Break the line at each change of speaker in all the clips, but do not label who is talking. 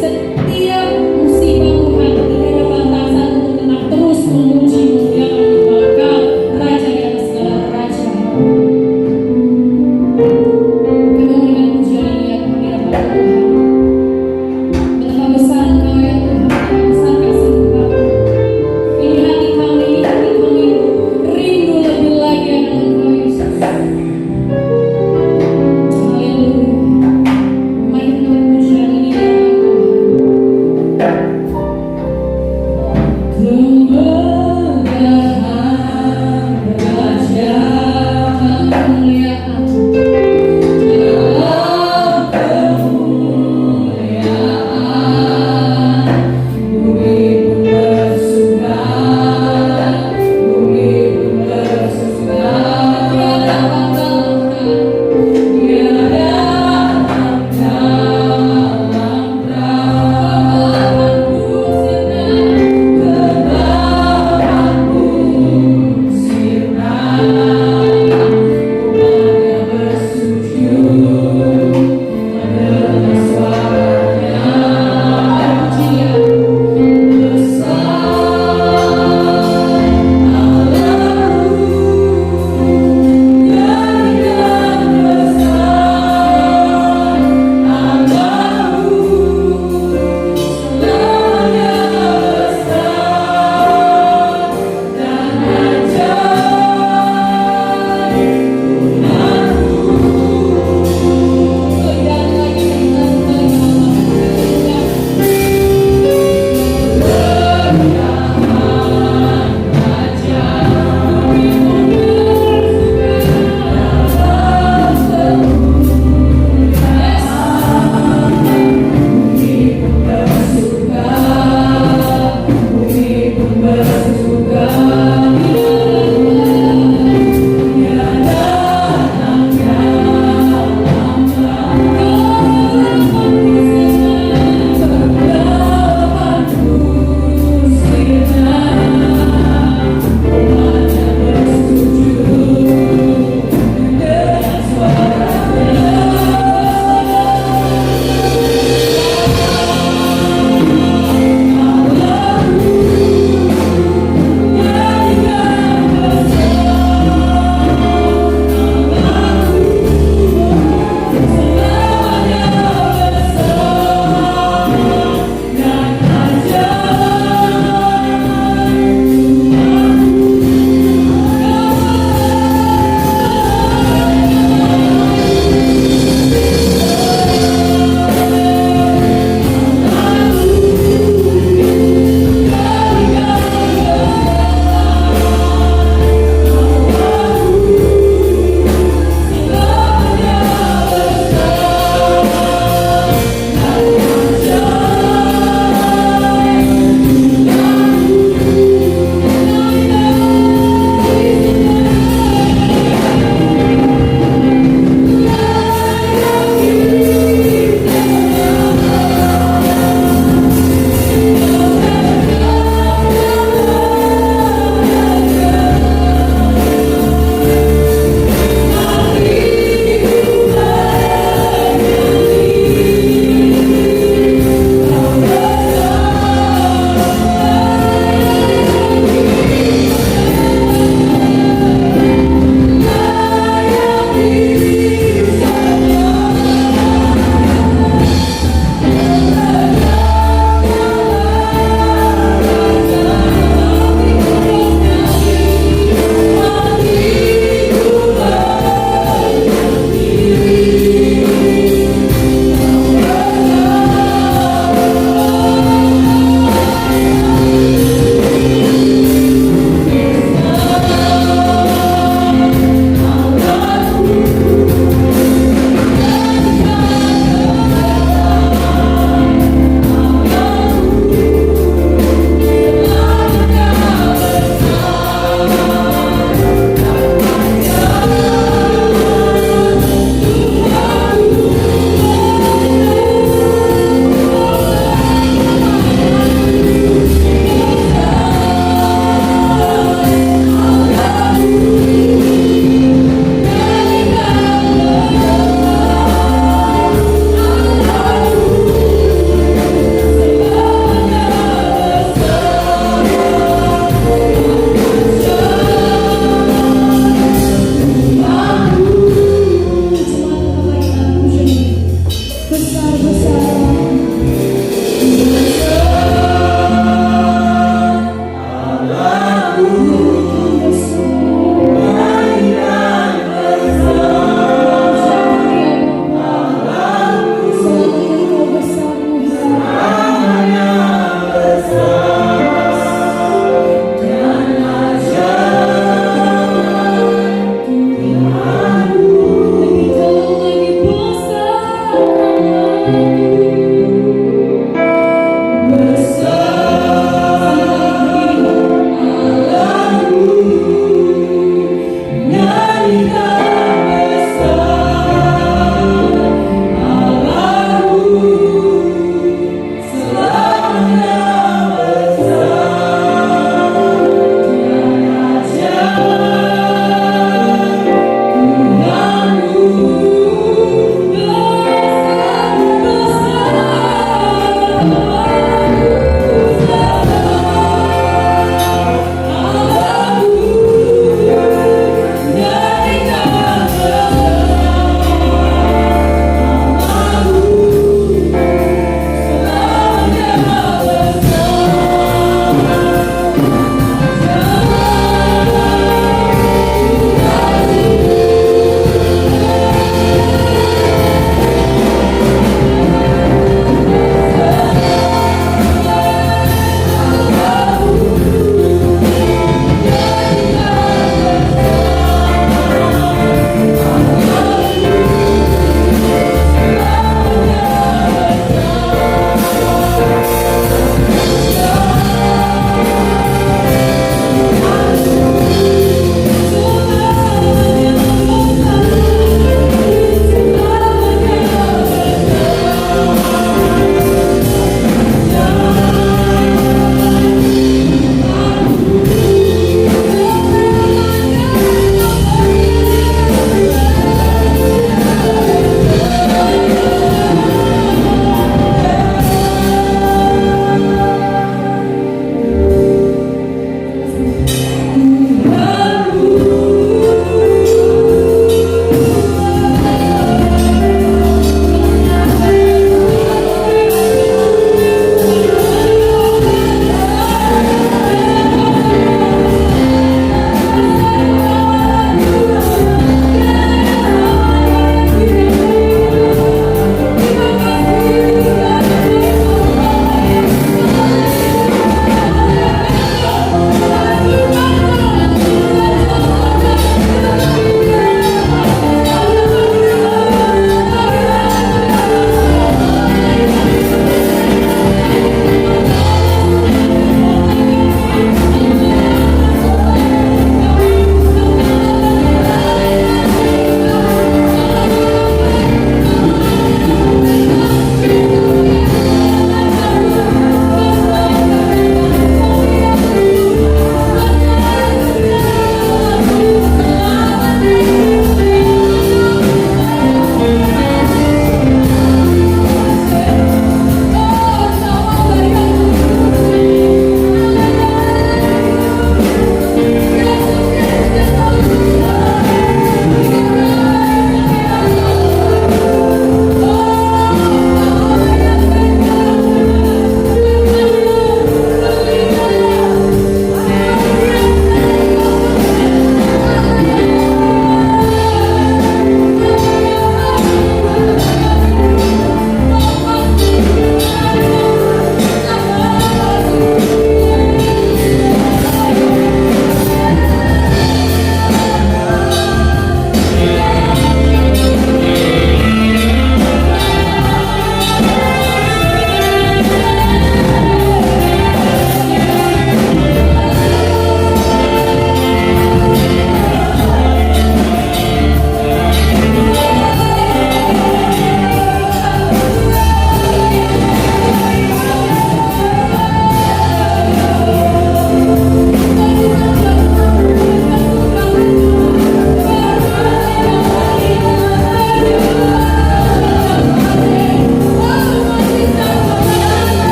Setiap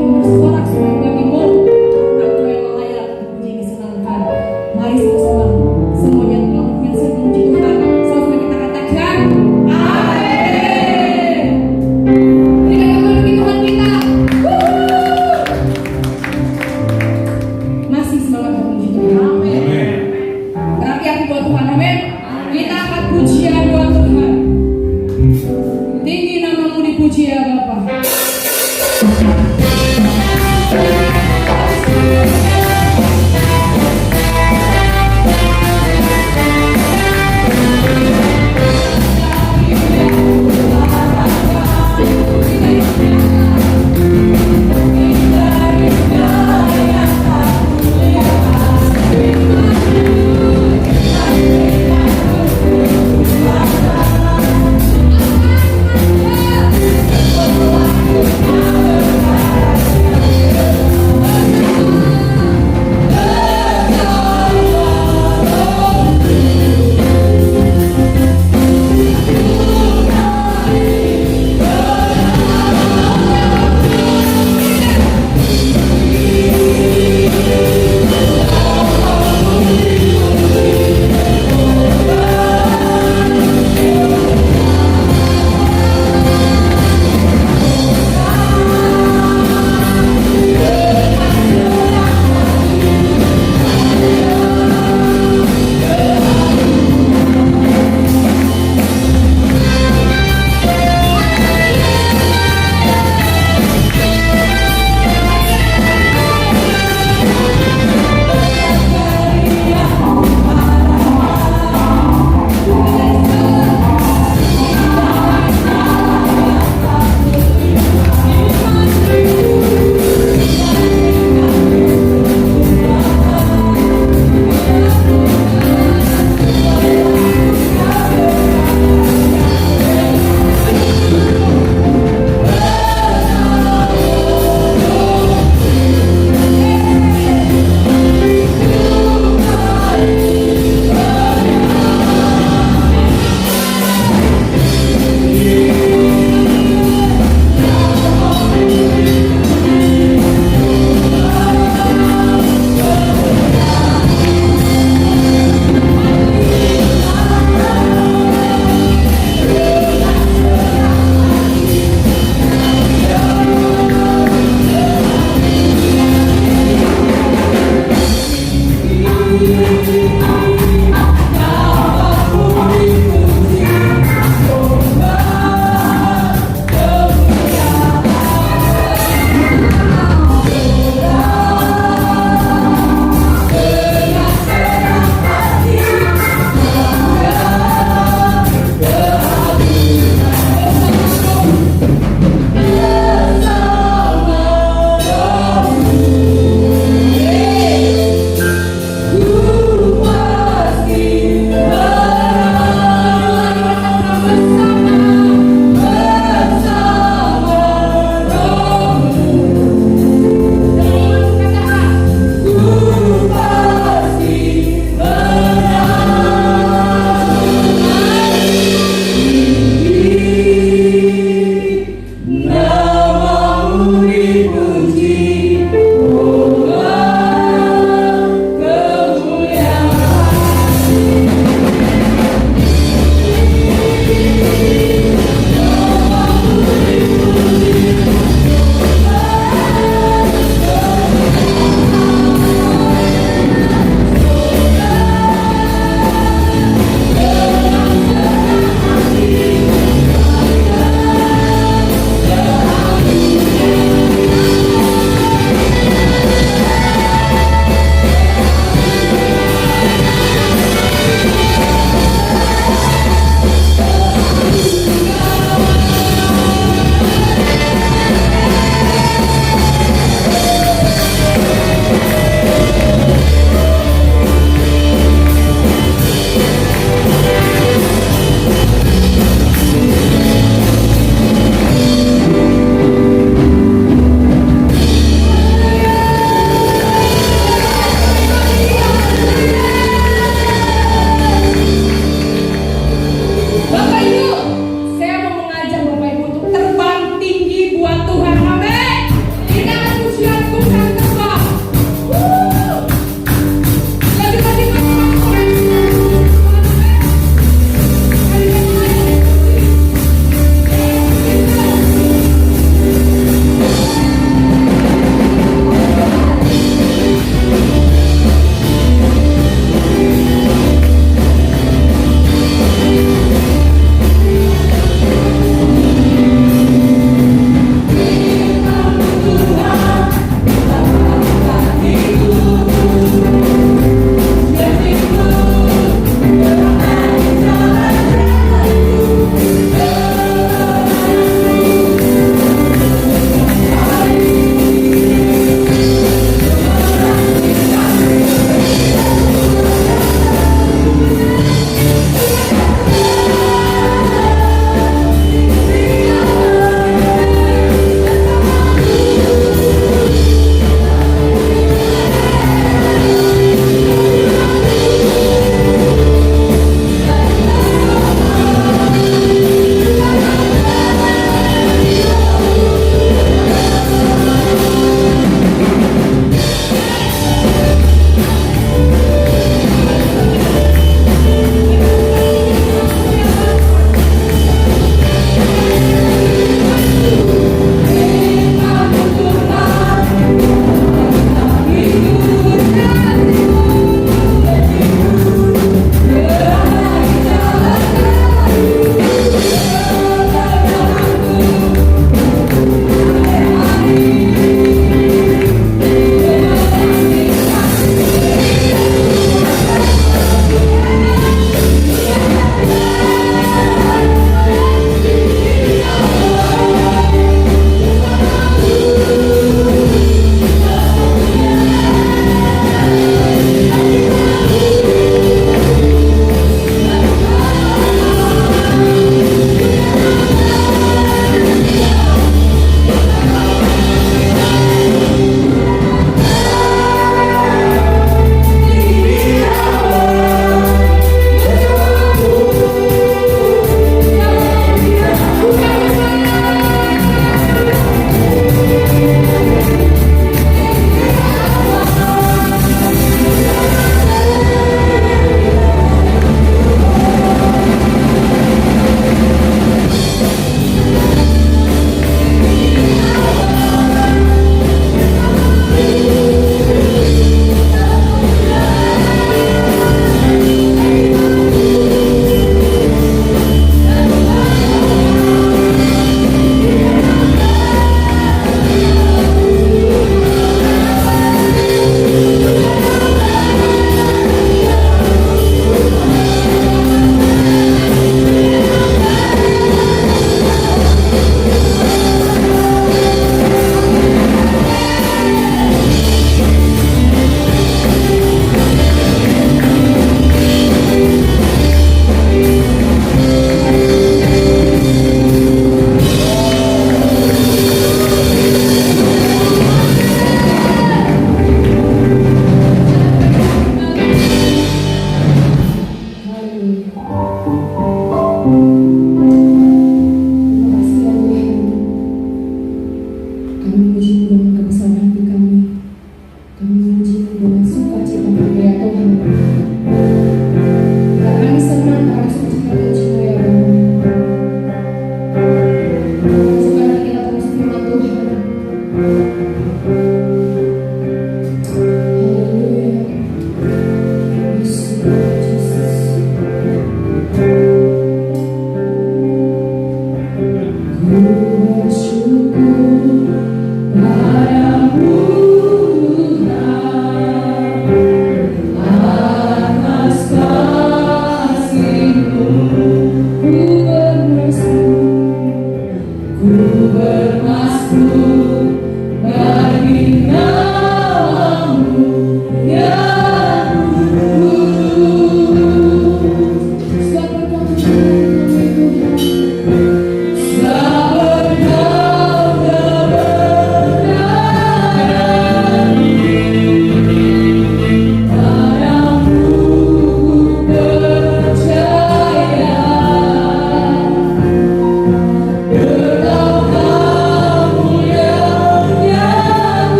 yang bersorak-sorai bagimu, karena Engkau yang layak dipuji disenangkan. Mari sama-sama semuanya yang saya memuji Tuhan. Sama-sama kita katakan amin. Berikan kembali bagi Tuhan kita. Masih semangat memuji Tuhan. Amin. Berarti aku buat Tuhan. Amin. Kita akan pujian buat Tuhan. Tinggi namamu dipuji ya Bapa. Tuhan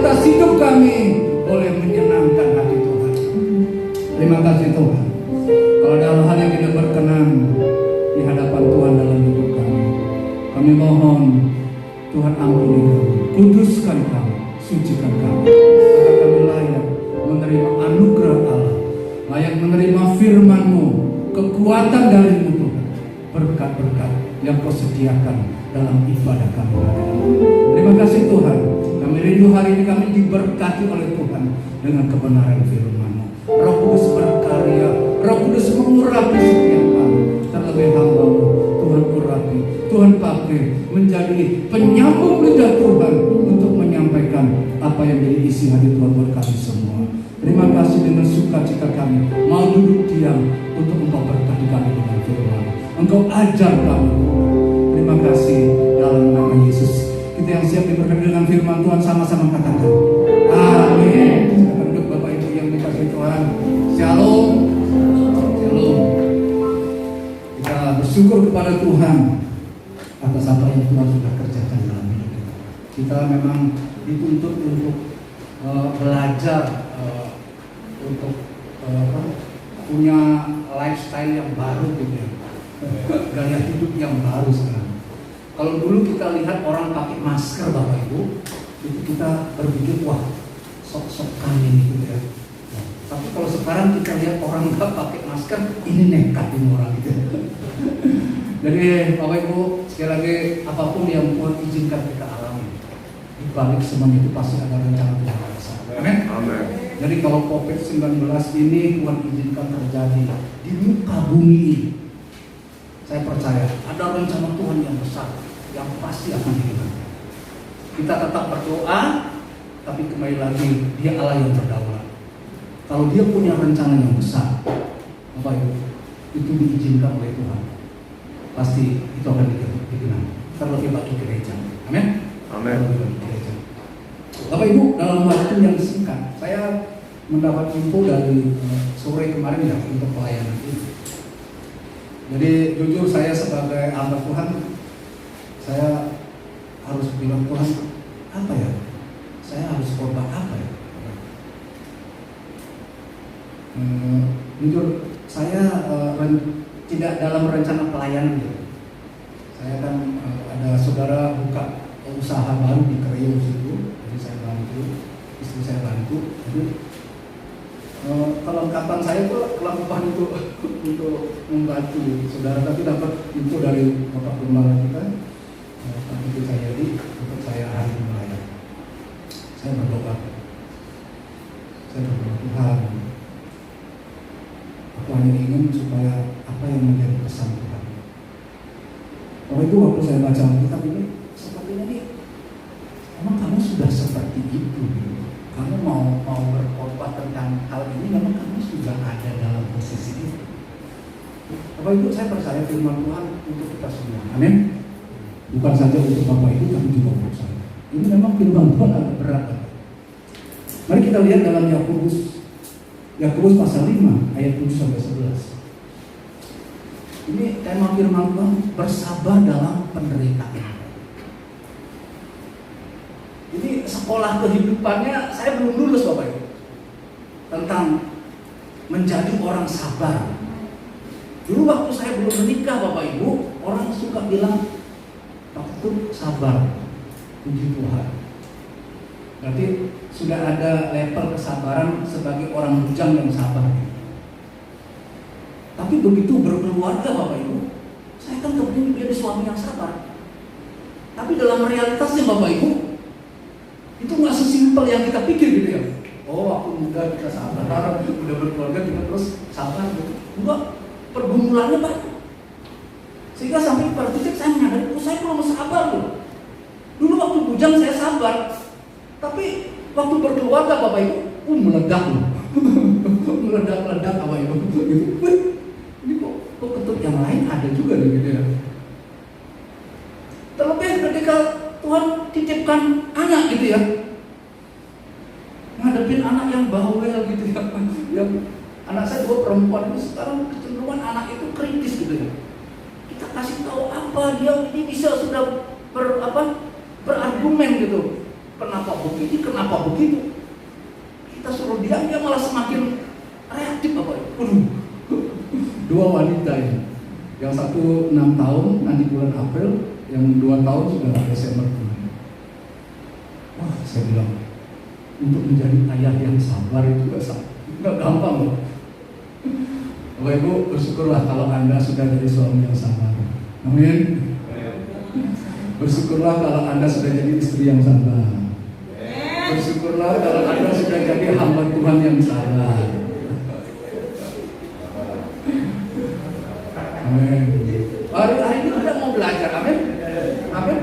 kualitas hidup kami boleh menyenangkan hati Tuhan. Terima kasih Tuhan. Kalau ada hal-hal yang tidak berkenan di hadapan Tuhan dalam hidup kami mohon Tuhan ampuni kami, kuduskan kami, sucikan kami, agar kami layak menerima anugerah Allah, layak menerima firman-Mu, kekuatan dari-Mu Tuhan, berkat-berkat yang Kau sediakan dalam ibadah kami hari ini. Terima kasih Tuhan, kami rindu hari ini kami diberkati oleh Tuhan dengan kebenaran firman-Mu. Roh Kudus berkarya, Roh Kudus mengurapi setiap kami, terlebih hamba-Mu Tuhan urapi, Tuhan pakai menjadi penyambung lidah Tuhan untuk menyampaikan apa yang jadi isi hati Tuhan buat kami semua. Terima kasih, dengan sukacita kami mau duduk diam untuk Engkau berkati kami dengan firman, Engkau ajar kami. Terima kasih dalam nama Yesus. Kita yang siap diberkati dengan firman Tuhan sama-sama katakan amin. Silakan duduk Bapak Ibu yang dikasihi Tuhan. Shalom. Shalom. Kita bersyukur kepada Tuhan atas apa yang Tuhan sudah kerjakan dalam hidup kita. Kita memang dituntut untuk belajar untuk punya lifestyle yang baru gitu ya. Gaya hidup yang baru sekarang. Kalau dulu kita lihat orang pakai masker Bapak Ibu, itu kita berpikir wah sok-sokan ini gitu ya. Tapi kalau sekarang kita lihat orang nggak pakai masker, ini nekat ini orang gitu. Jadi Bapak Ibu, sekali lagi apapun yang Tuhan izinkan kita alami, di balik semuanya itu pasti ada rencana Tuhan yang besar. Amin. Amin. Jadi kalau COVID-19 ini Tuhan izinkan terjadi di muka bumi ini, saya percaya ada rencana Tuhan yang besar yang pasti akan dilakukan. Kita tetap berdoa, tapi kembali lagi Dia Allah yang berdaulat. Kalau Dia punya rencana yang besar, Bapak Ibu, itu diizinkan oleh Tuhan, pasti itu akan digenapi. Terlebih bagi gereja. Amin. Amin. Bapak Ibu, dalam waktu yang singkat, saya mendapat info dari sore kemarin ya untuk pelayanan ini. Jadi jujur saya sebagai hamba Tuhan, saya harus bilang Tuhan, apa ya? Saya harus korban apa ya? Jujur saya tidak dalam rencana pelayanan gitu. Saya kan ada saudara buka usaha baru di Kreo situ, jadi saya bantu, istri saya bantu. Jadi kelengkapan saya itu kelengkapan untuk membantu saudara, tapi dapat info dari Bapak Gembala kita, Pak Ibu saya di untuk saya hari ini melayani. Saya berdoa Tuhan, aku hanya ingin supaya apa yang menjadi pesan Tuhan. Kalau itu waktu saya baca kitab ini, sepertinya nih, emang kamu sudah seperti itu? Kamu mau berkhotbah tentang hal ini, memang kamu sudah ada dalam posisi itu. Bapak Ibu, saya percaya firman Tuhan untuk kita semua. Amin. Bukan saja untuk Bapak Ibu, tapi juga untuk saya. Ini memang firman Tuhan agak berat. Mari kita lihat dalam Yakobus pasal 5 ayat 7-11. Ini tema firman Tuhan, bersabar dalam penderitaan. Jadi sekolah kehidupannya saya belum lulus Bapak Ibu, tentang menjadi orang sabar. Dulu waktu saya belum menikah Bapak Ibu, orang suka bilang takut sabar. Puji Tuhan, berarti sudah ada level kesabaran sebagai orang bujang yang sabar. Tapi begitu berkeluarga Bapak Ibu, saya kan kepingin menjadi suami yang sabar. Tapi dalam realitasnya Bapak Ibu, itu nggak sesimpel yang kita pikir gitu ya. Oh, waktu muda kita sabar, udah berkeluarga kita terus sabar gitu. Enggak, pergumulannya banyak. Sehingga sampai pada titik saya menyadari, oh saya belum sabar loh. Dulu waktu bujang saya sabar, tapi waktu berkeluarga Bapak Ibu, meledak loh. meledak Bapak Ibu. Gitu. Ini kok ketut yang lain ada juga nih gitu ya. Terlebih ketika Tuhan titipkan anak gitu ya, ngadepin anak yang bawel gitu ya, yang anak saya dua perempuan itu sekarang kecenderungan anak itu kritis gitu ya. Kita kasih tahu apa dia ini bisa sudah berargumen gitu. Kenapa begini, kenapa begitu. Kita suruh diam, dia malah semakin reaktif Bapak Ibu. Dua wanita ini, yang satu 6 tahun nanti bulan April, yang 2 tahun sudah Desember. Wah, saya bilang, untuk menjadi ayah yang sabar itu nggak gampang loh. Bapak Ibu, bersyukurlah kalau Anda sudah jadi suami yang sabar. Amin. Bersyukurlah kalau Anda sudah jadi istri yang sabar. Bersyukurlah kalau Anda sudah jadi hamba Tuhan yang sabar. Amin. Hari ini kita mau belajar, amin. Amin.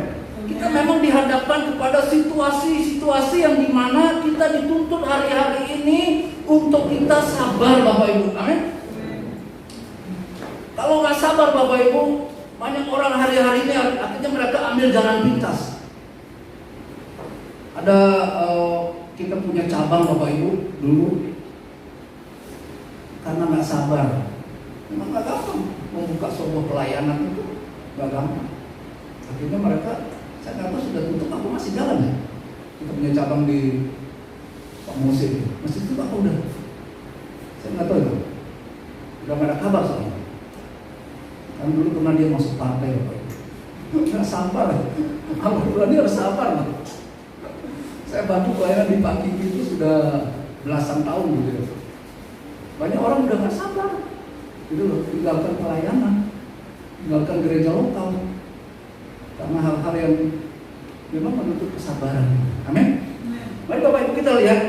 Kita memang dihadapkan kepada situasi-situasi yang dimana kita dituntut hari-hari ini untuk kita sabar, Bapak Ibu. Amin. Kalau nggak sabar Bapak Ibu, banyak orang hari-hari ini akhirnya mereka ambil jalan pintas. Ada kita punya cabang Bapak Ibu dulu, karena nggak sabar, memang nggak gampang membuka sebuah pelayanan itu, nggak gampang. Akhirnya mereka, saya nggak tahu sudah tutup apa masih jalan ya. Kita punya cabang di Pak Musi, masih tutup apa udah? Saya nggak tahu itu. Udah nggak ada kabar soalnya. Kan dulu pernah dia masuk partai Bapak Ibu. Nggak sabar, alhamdulillah dia harus sabar Pak. Saya bantu pelayanan di Pak Kiki itu sudah belasan tahun gitu ya. Banyak orang udah nggak sabar, gitu loh, tinggalkan pelayanan, tinggalkan gereja lokal, karena hal-hal yang memang menuntut kesabaran. Amin. Mari Bapak Ibu kita lihat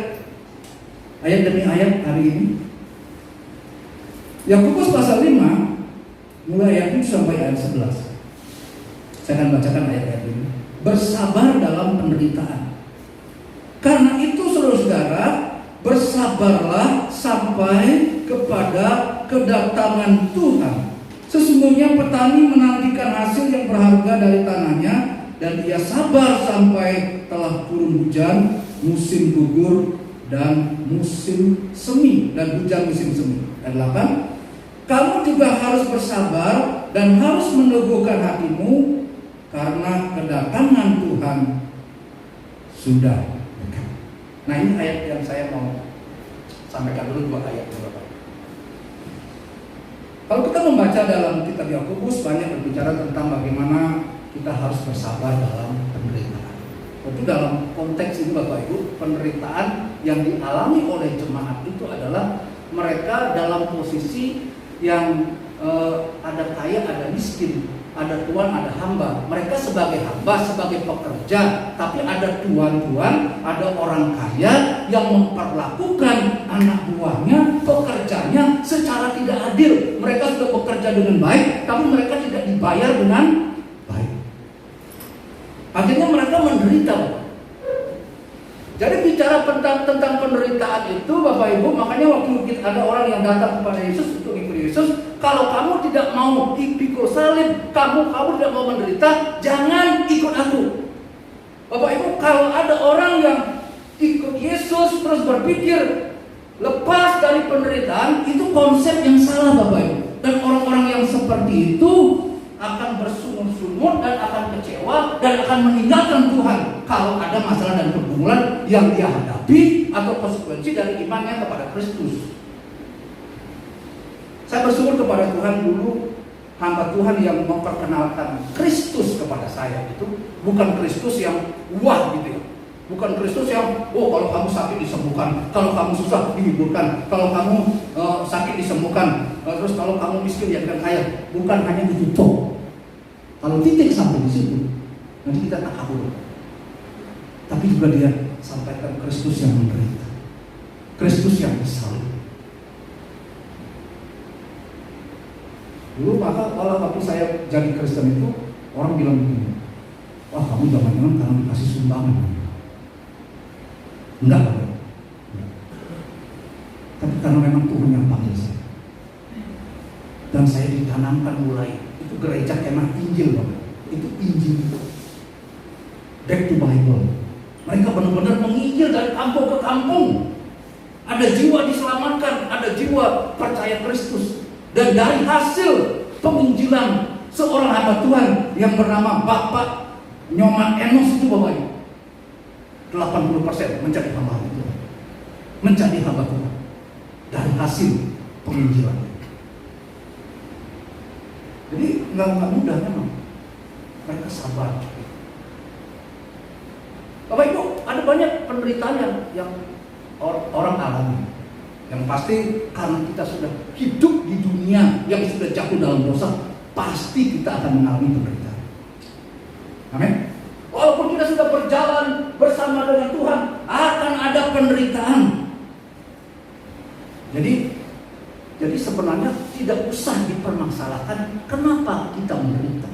ayat demi ayat hari ini. Yakobus pasal 5 mulai ayat 7 sampai ayat 11. Saya akan bacakan ayat-ayat ini. Bersabar dalam penderitaan. Karena itu saudara-saudara, bersabarlah sampai kepada kedatangan Tuhan. Sesungguhnya petani menantikan hasil yang berharga dari tanahnya, dan ia sabar sampai telah turun hujan, musim gugur dan musim semi, dan hujan musim semi. Ayat 8. Kamu juga harus bersabar dan harus meneguhkan hatimu, karena kedatangan Tuhan sudah dekat. Nah, ini ayat yang saya mau sampaikan dulu, 2 ayat Bapak. Kalau kita membaca dalam kitab Yakobus, banyak berbicara tentang bagaimana kita harus bersabar dalam penderitaan. Tentu dalam konteks ini Bapak Ibu, penderitaan yang dialami oleh jemaat itu adalah mereka dalam posisi yang ada kaya, ada miskin, ada tuan, ada hamba. Mereka sebagai hamba, sebagai pekerja, tapi ada tuan-tuan, ada orang kaya yang memperlakukan anak buahnya, pekerjanya secara tidak adil. Mereka sudah bekerja dengan baik, tapi mereka tidak dibayar dengan baik. Akhirnya mereka menderita. Jadi bicara tentang penderitaan itu Bapak Ibu, makanya waktu ada orang yang datang kepada Yesus untuk ikut Yesus, kalau kamu tidak mau pikul salib, kamu tidak mau menderita, jangan ikut aku. Bapak Ibu, kalau ada orang yang ikut Yesus terus berpikir lepas dari penderitaan, itu konsep yang salah Bapak Ibu. Dan orang-orang yang seperti itu akan bersungut-sungut dan akan kecewa dan akan meninggalkan Tuhan kalau ada masalah dan pergumulan yang dia hadapi atau konsekuensi dari imannya kepada Kristus. Saya bersyukur kepada Tuhan, dulu hamba Tuhan yang memperkenalkan Kristus kepada saya itu bukan Kristus yang wah gitu ya. Bukan Kristus yang, oh kalau kamu sakit disembuhkan, kalau kamu susah dihiburkan, kalau kamu sakit disembuhkan, terus kalau kamu miskin jadikan kaya. Bukan hanya itu toh. Kalau titik sampai di situ, nanti kita tak kabur. Tapi juga dia sampaikan Kristus yang menderita, Kristus yang disalib. Dulu maka waktu saya jadi Kristen itu, orang bilang begini, wah kamu jangan-jangan karena dikasih sumbangan. Enggak, tapi karena memang Tuhan yang panggil saya, dan saya ditanamkan mulai itu gereja kemah Injil, Bapak. Itu Injil, back to Bible. Mereka benar-benar menginjil dari kampung ke kampung. Ada jiwa diselamatkan, ada jiwa percaya Kristus, dan dari hasil penginjilan seorang hamba Tuhan yang bernama Bapak Nyoman Enos itu Bapak Ibu. 80% menjadi hamba Tuhan. Menjadi hamba Tuhan dari hasil penginjilan. Jadi nggak mudah memang. Mereka sabar. Bapak Ibu, ada banyak penderitaan yang orang alami. Yang pasti karena kita sudah hidup di dunia yang sudah jatuh dalam dosa, pasti kita akan mengalami penderitaan. Amin. Walaupun kita sudah berjalan bersama dengan Tuhan, akan ada penderitaan. Jadi sebenarnya tidak usah dipermasalahkan kenapa kita menderita.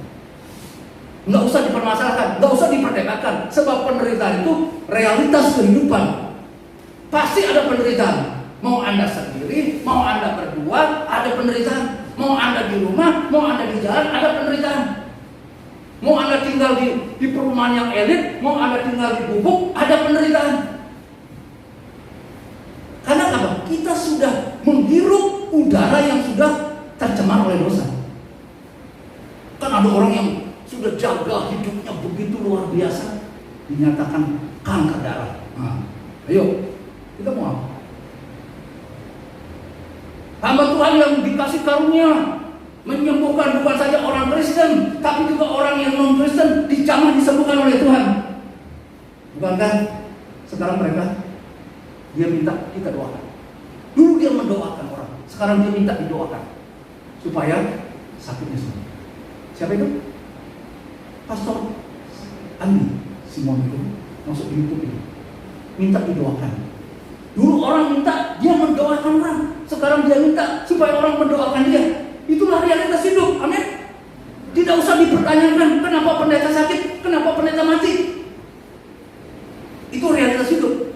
Nggak usah dipermasalahkan, nggak usah diperdebatkan. Sebab penderitaan itu realitas kehidupan. Pasti ada penderitaan. Mau Anda sendiri, mau Anda berdua, ada penderitaan. Mau Anda di rumah, mau Anda di jalan, ada penderitaan. Mau Anda tinggal di perumahan yang elit, mau Anda tinggal di gubuk, ada penderitaan. Karena apa? Kita sudah menghirup udara yang sudah tercemar oleh dosa. Kan ada orang yang sudah jaga hidupnya begitu luar biasa, dinyatakan kanker darah. Nah, ayo, kita mau apa? Hamba Tuhan yang dikasih karunia menyembuhkan bukan saja orang Kristen, tapi juga orang yang non-Kristen dijamah disembuhkan oleh Tuhan. Bukankah sekarang mereka dia minta kita doakan. Dulu dia mendoakan orang, sekarang dia minta didoakan supaya sakitnya sembuh. Siapa itu? Pastor Andi Simon itu masuk di YouTube ini, minta didoakan. Dulu orang minta dia mendoakan orang, sekarang dia minta supaya orang mendoakan dia. Itulah realitas hidup, amin. Tidak usah dipertanyakan kenapa pendeta sakit, kenapa pendeta mati. Itu realitas hidup.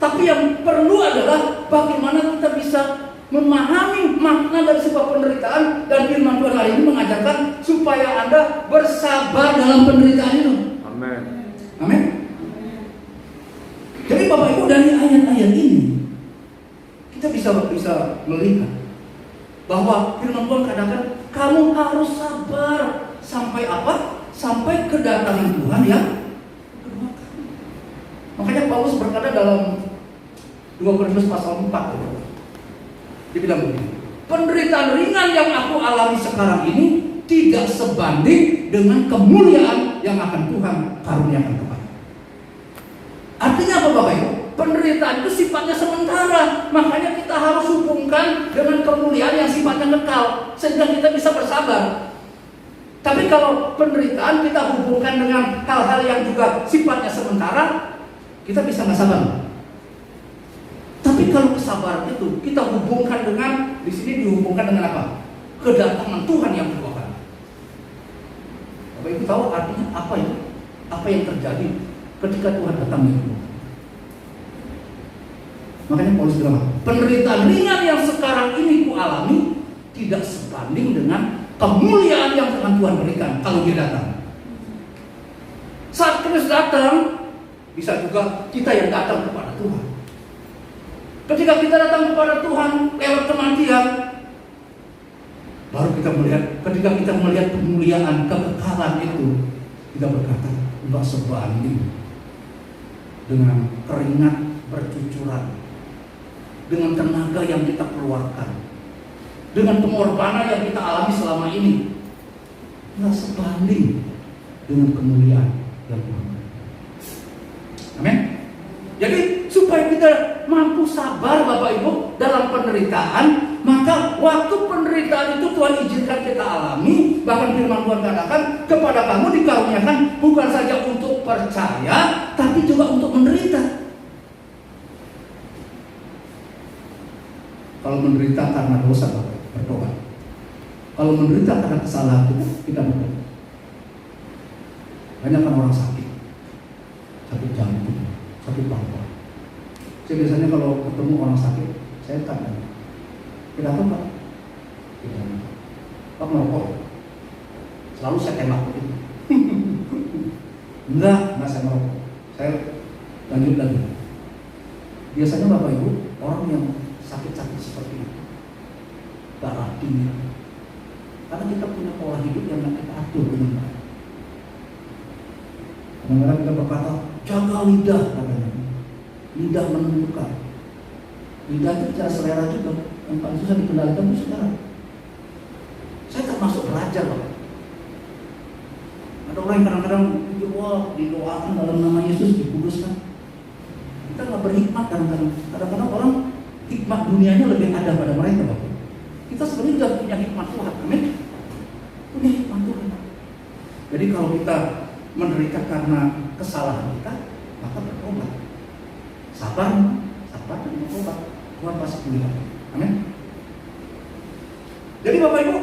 Tapi yang perlu adalah bagaimana kita bisa memahami makna dari sebuah penderitaan, dan firman Tuhan hari ini mengajarkan supaya Anda bersabar dalam penderitaan itu.
Amin.
Amin. Jadi Bapak Ibu, dari ayat-ayat ini kita bisa melihat bahwa firman Tuhan katakan kamu harus sabar sampai apa? Sampai kedatangan Tuhan yang kedua kali. Makanya Paulus berkata dalam 2 Korintus pasal 4, dia bilang begini, penderitaan ringan yang aku alami sekarang ini tidak sebanding dengan kemuliaan yang akan Tuhan karuniakan kepada. Artinya apa Bapak Ibu? Penderitaan itu sifatnya sementara, makanya kita harus hubungkan dengan kemuliaan yang sifatnya kekal, sehingga kita bisa bersabar. Tapi kalau penderitaan kita hubungkan dengan hal-hal yang juga sifatnya sementara, kita bisa nggak sabar. Tapi kalau kesabaran itu kita hubungkan dengan, di sini dihubungkan dengan apa? Kedatangan Tuhan yang kedua kali. Bapak Ibu tahu artinya apa itu? Apa yang terjadi ketika Tuhan datang yang kedua? Makanya Paulus bilang, penderitaan ringan yang sekarang ini ku alami tidak sebanding dengan kemuliaan yang akan Tuhan berikan kalau dia datang. Saat Kristus datang, bisa juga kita yang datang kepada Tuhan. Ketika kita datang kepada Tuhan lewat kematian, baru kita melihat, ketika kita melihat kemuliaan, kekekalan itu, kita berkata, enggak sebanding dengan keringat bercucuran, dengan tenaga yang kita keluarkan, dengan pengorbanan yang kita alami selama ini, enggak sebanding dengan kemuliaan yang Tuhan. Amin. Jadi supaya kita mampu sabar Bapak Ibu dalam penderitaan, maka waktu penderitaan itu Tuhan izinkan kita alami. Bahkan firman Tuhan katakan kepada kamu dikaruniakan bukan saja untuk percaya, tapi juga untuk menderita. Kalau menderita karena dosa, Bapak, bertobat. Kalau menderita karena kesalahan kita bertobat. Banyak kan orang sakit jantung, sakit paru-paru. Saya biasanya kalau ketemu orang sakit, saya tanya, kenapa Pak? Pak merokok? Selalu saya tembak begitu. Enggak saya merokok. Saya lanjut lagi. Biasanya Bapak Ibu, orang yang sakit-sakit seperti itu, darah tinggi, karena kita punya pola hidup yang tidak kita atur dengan baik. Kadang-kadang kita berkata, jaga lidah, katanya. lidah menentukan. Lidah itu cara selera juga. Yang paling susah dikendalikan itu saudara. Saya termasuk belajar loh. Ada orang yang kadang-kadang didoakan dalam nama Yesus dikuduskan. Kita nggak berhikmat kadang-kadang. Kadang-kadang orang hikmat dunianya lebih ada pada mereka Bapak. Kita sebenarnya sudah punya hikmat Tuhan, amin. Punya hikmat Tuhan. Jadi kalau kita menderita karena kesalahan kita, maka bertobat. Sabar dan bertobat. Tuhan pasti pulihkan. Amin. Jadi Bapak Ibu,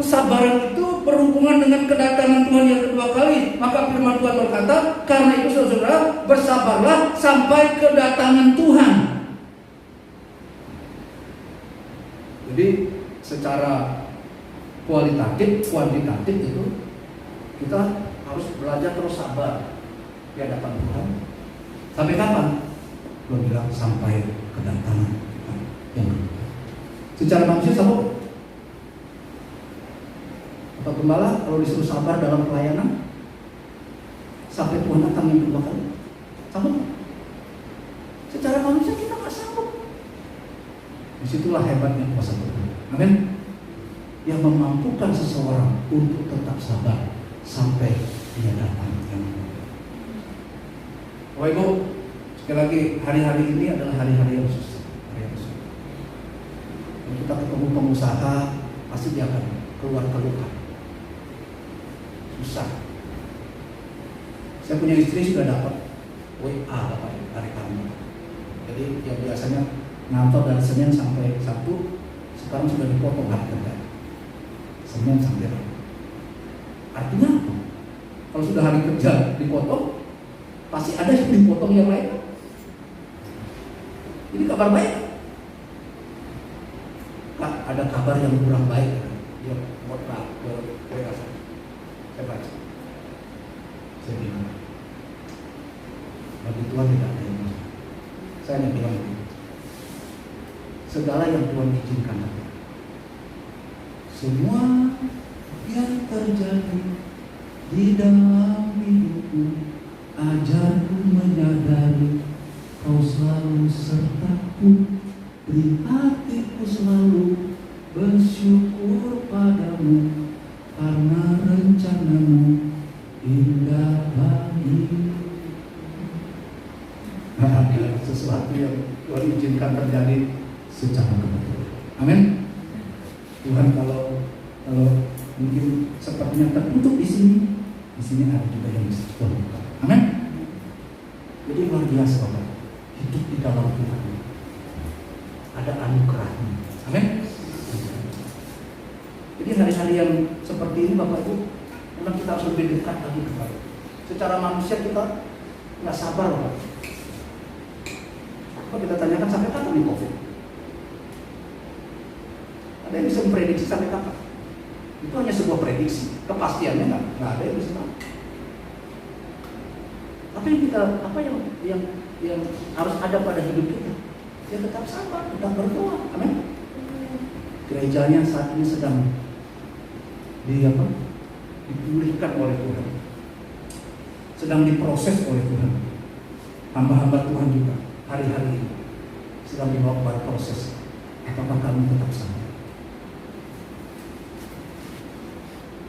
kesabaran itu berhubungan dengan kedatangan Tuhan yang kedua kali. Maka firman Tuhan berkata, karena itu saudara, bersabarlah sampai kedatangan Tuhan. Jadi secara kualitatif, kuantitatif itu kita harus belajar terus sabar di hadapan Tuhan. Sampai kapan? Belum bilang sampai kedatangan Tuhan yang kedua. Secara manusia sama. Bapak Gembala kalau disuruh sabar dalam pelayanan sampai Tuhan datang yang kedua kali, sanggup? Secara manusia kita nggak sanggup. Disitulah hebatnya kuasa Tuhan. Amin. Yang memampukan seseorang untuk tetap sabar sampai dia datang yang kedua. Bapak Ibu, sekali lagi hari-hari ini adalah hari-hari yang susah. Kalau kita ketemu pengusaha, pasti dia akan keluar keluhan. Susah. Saya punya istri sudah dapat WA Bapak dari kami. Jadi yang biasanya ngantor dari Senin sampai Sabtu, sekarang sudah dipotong hari kerja. Senin sampai Rabu. Artinya apa? Kalau sudah hari kerja dipotong, pasti ada yang dipotong yang lain. Ini kabar baik. Kak, ada kabar yang kurang baik. Ya, WA saya baca. Saya bilang, bagi Tuhan tidak ada yang masalah. Saya hanya bilang begini, segala yang Tuhan izinkan, semua yang terjadi di dalam hidupku, ajarku menyadari Kau selalu sertaku, beri hatiku selalu bersyukur padamu. Karena rencanamu indah bagi. Ada sesuatu yang Tuhan izinkan terjadi secara kebetulan. Amin. Tuhan kalau mungkin sepertinya tertutup di sini ada juga yang bisa Tuhan buka. Amin. Jadi luar biasa Bapak, hidup di dalam Tuhan ada anugerahnya. Amin. Jadi hari-hari yang seperti ini Bapak Ibu, memang kita harus lebih dekat lagi kepada. Secara manusia kita nggak sabar Bapak. Apa kita tanyakan sampai kapan nih COVID? Ada yang bisa memprediksi sampai kapan? Itu hanya sebuah prediksi, kepastiannya nggak ada yang bisa tahu. Apa yang harus ada pada hidup kita? Ya tetap sabar, tetap berdoa. Amin. Gerejanya saat ini sedang dipulihkan oleh Tuhan, sedang diproses oleh Tuhan. Hamba-hamba Tuhan juga hari-hari ini sedang dibawa pada proses. Apakah kami tetap sabar?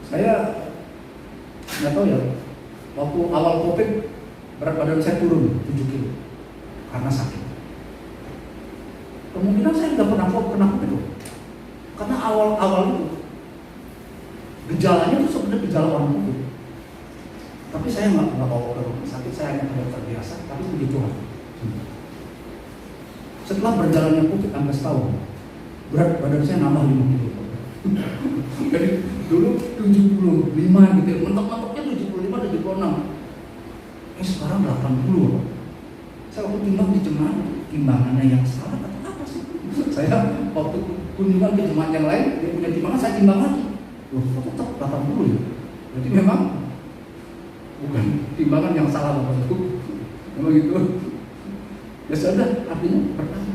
Saya nggak tahu ya, waktu awal COVID berat badan saya turun 7 kilo karena sakit. Kemungkinan saya nggak pernah kena COVID loh. Karena awal-awal itu gejalanya itu sebenarnya gejala orang COVID. Tapi saya nggak bawa ke rumah sakit, saya hanya ke dokter biasa. Tapi puji Tuhan, setelah berjalannya COVID sampai setahun, berat badan saya nambah 5 kilo. Jadi dulu 75 gitu, mentok-mentoknya 75 dan 76. Sekarang 80. Saya waktu timbang di jemaat, timbangannya yang salah atau apa sih? Saya waktu kunjungan ke jemaat yang lain, dia punya timbangan, saya timbang lagi. Kok tetap 80 ya? Berarti memang bukan timbangan yang salah Bapak Ibu. Memang gitu. Ya sudah, artinya pertama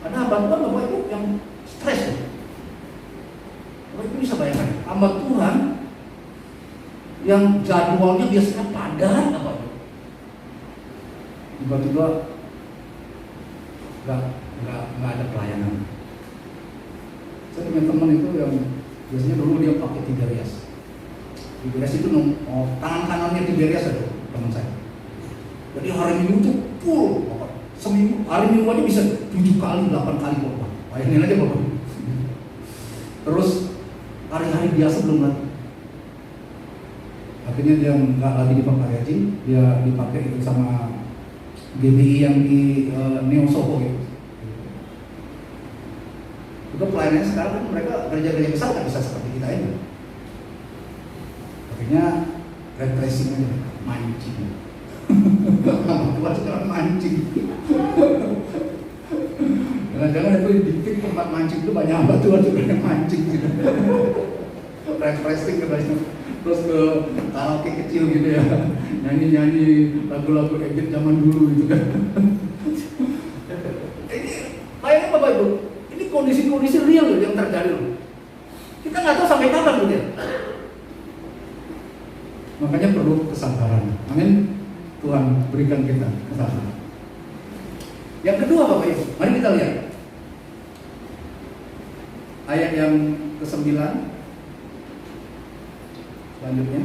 ada hamba Bapak Ibu yang stres ya. Bapak Ibu bisa bayangkan, hamba Tuhan yang jadwalnya biasanya padat Bapak Ibu. tiba-tiba nggak ada pelayanan. Saya punya teman itu yang biasanya dulu dia pakai Tiberias. Tiberias itu tangan kanannya Tiberias ada teman saya. Jadi hari Minggu itu full, seminggu hari Minggu aja bisa 7 kali, 8 kali Bapak. Bayangin aja Bapak. Terus hari-hari biasa belum lagi. Akhirnya dia nggak lagi dipakai haji, dia dipakai itu sama GBI yang di Neo Soho gitu. Juga pelayanannya sekarang kan mereka gereja-gereja besar nggak bisa seperti kita ini. Akhirnya refreshing aja, mancing. Tuhan sekarang mancing. Jangan-jangan itu dikit tempat mancing itu banyak apa Tuhan sebenarnya mancing gitu. Refreshing katanya. Terus ke karaoke kecil gitu ya, nyanyi-nyanyi lagu-lagu edit zaman dulu gitu kan. Ini bayangin Bapak Ibu, ini kondisi-kondisi real loh yang terjadi loh. Kita nggak tahu sampai kapan gitu ya. Makanya perlu kesabaran. Amin. Tuhan berikan kita kesabaran. Yang kedua Bapak Ibu, mari kita lihat ayat yang ke-9 selanjutnya.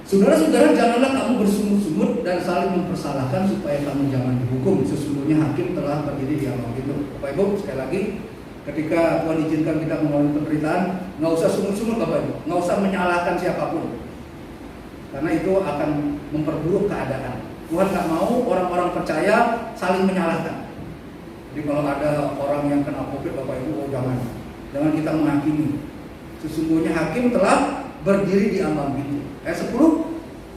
Saudara-saudara, janganlah kamu bersungut-sungut dan saling mempersalahkan supaya kamu jangan dihukum. Sesungguhnya hakim telah berdiri di alam itu. Bapak Ibu, sekali lagi, ketika Tuhan izinkan kita mengalami penderitaan, nggak usah sungut-sungut Bapak Ibu, nggak usah menyalahkan siapapun, karena itu akan memperburuk keadaan. Tuhan nggak mau orang-orang percaya saling menyalahkan. Jadi kalau ada orang yang kena COVID, Bapak Ibu, jangan kita menghakimi. Sesungguhnya hakim telah berdiri di ambang pintu. Ayat 10,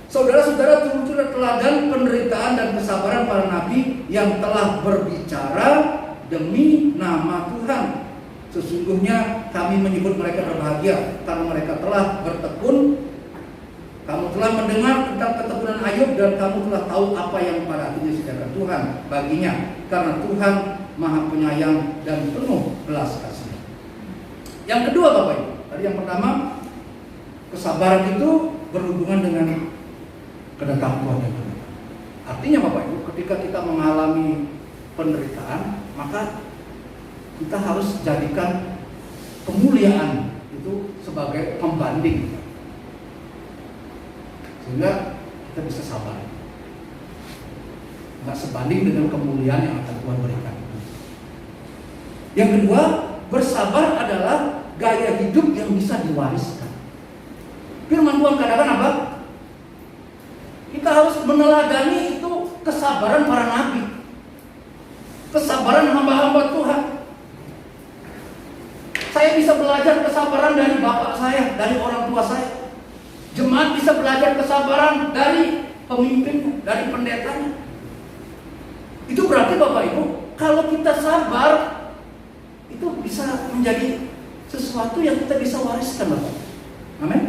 saudara-saudara, turutlah teladan penderitaan dan kesabaran para nabi yang telah berbicara demi nama Tuhan. Sesungguhnya kami menyebut mereka berbahagia karena mereka telah bertekun. Kamu telah mendengar tentang ketekunan Ayub dan kamu telah tahu apa yang pada akhirnya disediakan Tuhan baginya, karena Tuhan Maha Penyayang dan penuh belas kasih. Yang kedua Bapak Ibu, tadi yang pertama, kesabaran itu berhubungan dengan kedatangan Tuhan yang akan datang. Artinya Bapak Ibu, ketika kita mengalami penderitaan, maka kita harus jadikan kemuliaan itu sebagai pembanding, sehingga kita bisa sabar. Nggak sebanding dengan kemuliaan yang akan Tuhan berikan. Yang kedua, bersabar adalah gaya hidup yang bisa diwariskan. Firman Tuhan katakan apa? Kita harus meneladani itu kesabaran para nabi, kesabaran hamba-hamba Tuhan. Saya bisa belajar kesabaran dari bapak saya, dari orang tua saya. Jemaat bisa belajar kesabaran dari pemimpinnya, dari pendetanya. Itu berarti Bapak Ibu, kalau kita sabar, itu bisa menjadi sesuatu yang kita bisa wariskan Bapak. Amin.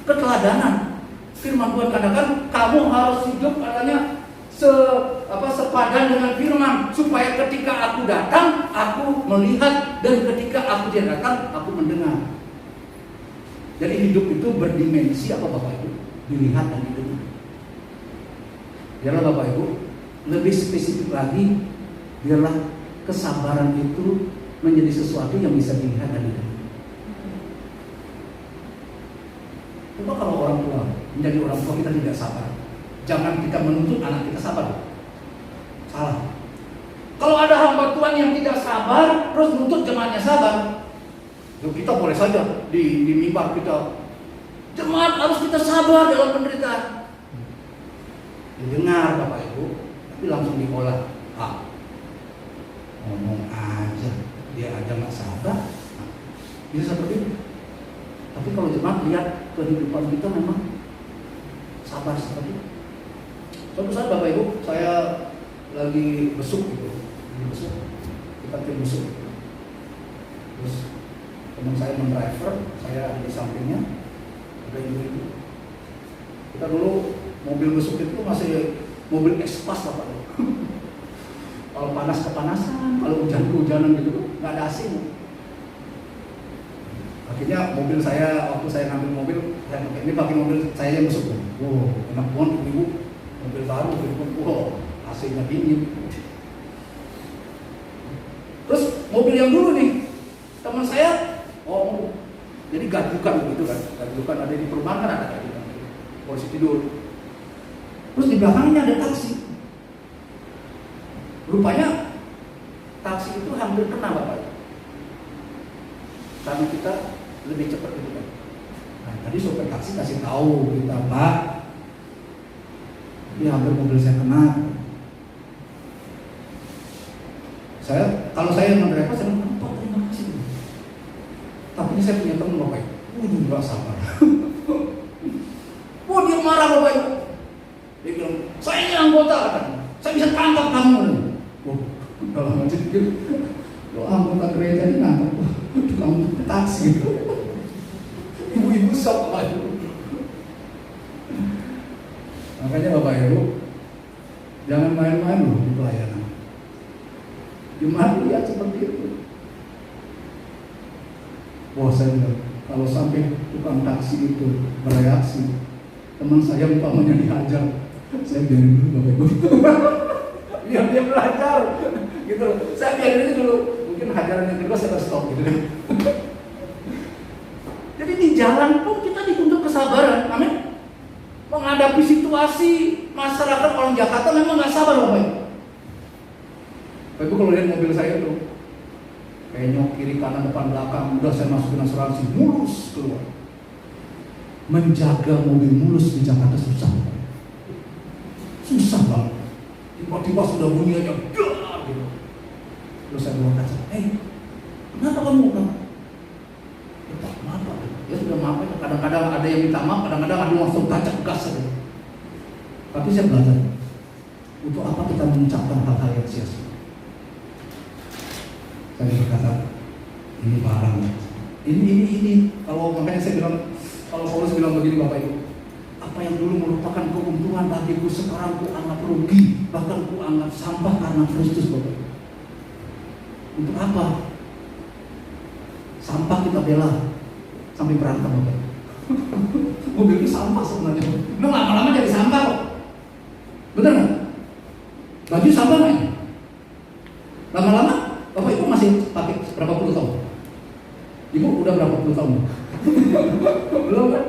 Keteladanan. Firman Tuhan katakan, kamu harus hidup katanya sepadan dengan firman, supaya ketika aku datang, aku melihat, dan ketika aku tidak datang, aku mendengar. Jadi hidup itu berdimensi apa Bapak Ibu? Dilihat dan didengar. Biarlah Bapak Ibu lebih spesifik lagi, biarlah kesabaran itu menjadi sesuatu yang bisa dilihat dan didengar. Coba kalau orang tua, menjadi orang tua kita tidak sabar, jangan kita menuntut anak kita sabar. Salah. Kalau ada hamba Tuhan yang tidak sabar, terus menuntut jemaatnya sabar, kita boleh saja di mimbar kita, jemaat harus kita sabar dalam penderitaan. Didengar Bapak Ibu, tapi langsung diolah. Ngomong aja, dia aja nggak sabar. Bisa seperti itu. Tapi kalau jemaat lihat kehidupan kita memang sabar seperti itu. Suatu saat Bapak Ibu, saya lagi besuk gitu, kita tim besuk. Terus teman saya mendriver, saya ada di sampingnya, ada ibu-ibu. Kita dulu mobil besuk itu masih mobil ekspas Bapak Ibu. Kalau panas kepanasan, kalau hujan kehujanan gitu, nggak ada AC. Akhirnya mobil saya, waktu saya ngambil mobil, ini pakai mobil saya yang besuk. Wow, enak banget ibu, mobil baru, wow, AC-nya dingin. Terus mobil yang dulu nih, teman saya, jadi gadukan gitu kan, gadukan ada di perumahan kan ada gadukan, polisi tidur. Terus di belakangnya ada taksi. Rupanya taksi itu hampir kena Bapak. Karena kita lebih cepat gitu kan. Nah, tadi sopir taksi kasih tahu kita, Pak, ini hampir mobil saya kena. Kalau saya yang driver, saya bilang, Pak, terima kasih. Tapi ini saya punya teman Bapak, ini nggak sabar. Wah, dia marah Bapak. Dia bilang, saya ini anggota kan, saya bisa tangkap kamu. Kalau macam itu, lo anggota gereja ini nangkap tukang taksi gitu. Ibu-ibu sok Bapak Ibu. Makanya Bapak Ibu, jangan main-main loh di pelayanan. Jemaat lihat seperti itu. Wah, saya bilang, kalau sampai tukang taksi itu bereaksi, teman saya umpamanya dihajar, saya biarin dulu Bapak Ibu. Biar dia belajar, gitu. Saya biarin itu dulu. Mungkin hajaran yang kedua saya stop gitu. Jadi di jalan pun kita dituntut kesabaran, amin. Menghadapi situasi masyarakat orang Jakarta memang nggak sabar Bapak Ibu. Bapak Ibu kalau lihat mobil saya tuh, kayak nyok kiri kanan depan belakang, udah saya masukin asuransi, mulus keluar. Menjaga mobil mulus di Jakarta susah, susah banget. Tiba-tiba sudah bunyi aja, gar gitu. Terus saya bilang kaca, kenapa kamu kan? Ya Pak, maaf Pak. Ya sudah maaf aja. Kadang-kadang ada yang minta maaf, kadang-kadang ada yang langsung kaca gas aja. Tapi saya belajar, untuk apa kita mengucapkan hal-hal yang sia-sia? Saya berkata, ini barang. Ini. Kalau makanya saya bilang, kalau Paulus bilang begini Bapak Ibu, apa yang dulu merupakan keuntungan bagiku sekarang ku anggap rugi, bahkan ku anggap sampah karena Kristus Bapak Ibu. Untuk apa? Sampah kita bela sampai berantem Bapak Ibu. Mobil itu sampah sebenarnya. Lu lama-lama jadi sampah kok. Betul nggak? Baju sampah nggak? Lama-lama Bapak Ibu masih pakai berapa puluh tahun? Ibu udah berapa puluh tahun? Belum kan?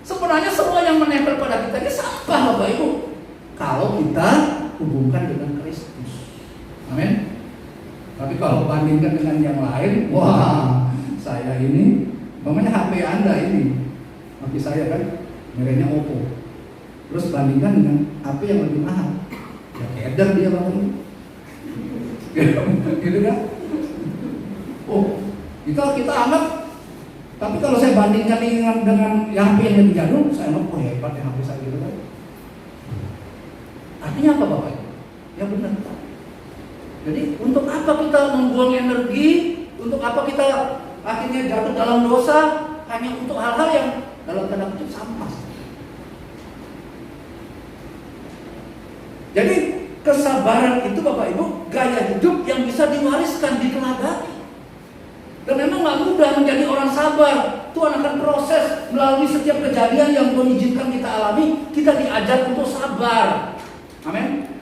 Sebenarnya semua yang menempel pada kita ini sampah Bapak Ibu, kalau kita hubungkan dengan Kristus. Amin. Tapi kalau bandingkan dengan yang lain, wah, saya ini, namanya HP Anda ini, HP saya kan, mereknya Oppo. Terus bandingkan dengan HP yang lebih mahal, ya keder dia Bapak Ibu. Gitu kan? Oh, itu kita anggap. Tapi kalau saya bandingkan dengan HP yang lebih jadul, saya anggap hebat yang HP saya gitu kan. Artinya apa Bapak Ibu? Ya benar. Jadi untuk apa kita membuang energi? Untuk apa kita akhirnya jatuh dalam dosa? Hanya untuk hal-hal yang dalam tanda kutip sampah. Jadi kesabaran itu Bapak Ibu gaya hidup yang bisa diwariskan, diteladani. Dan memang gak mudah menjadi orang sabar. Tuhan akan proses melalui setiap kejadian yang Tuhan izinkan kita alami. Kita diajar untuk sabar. Amin.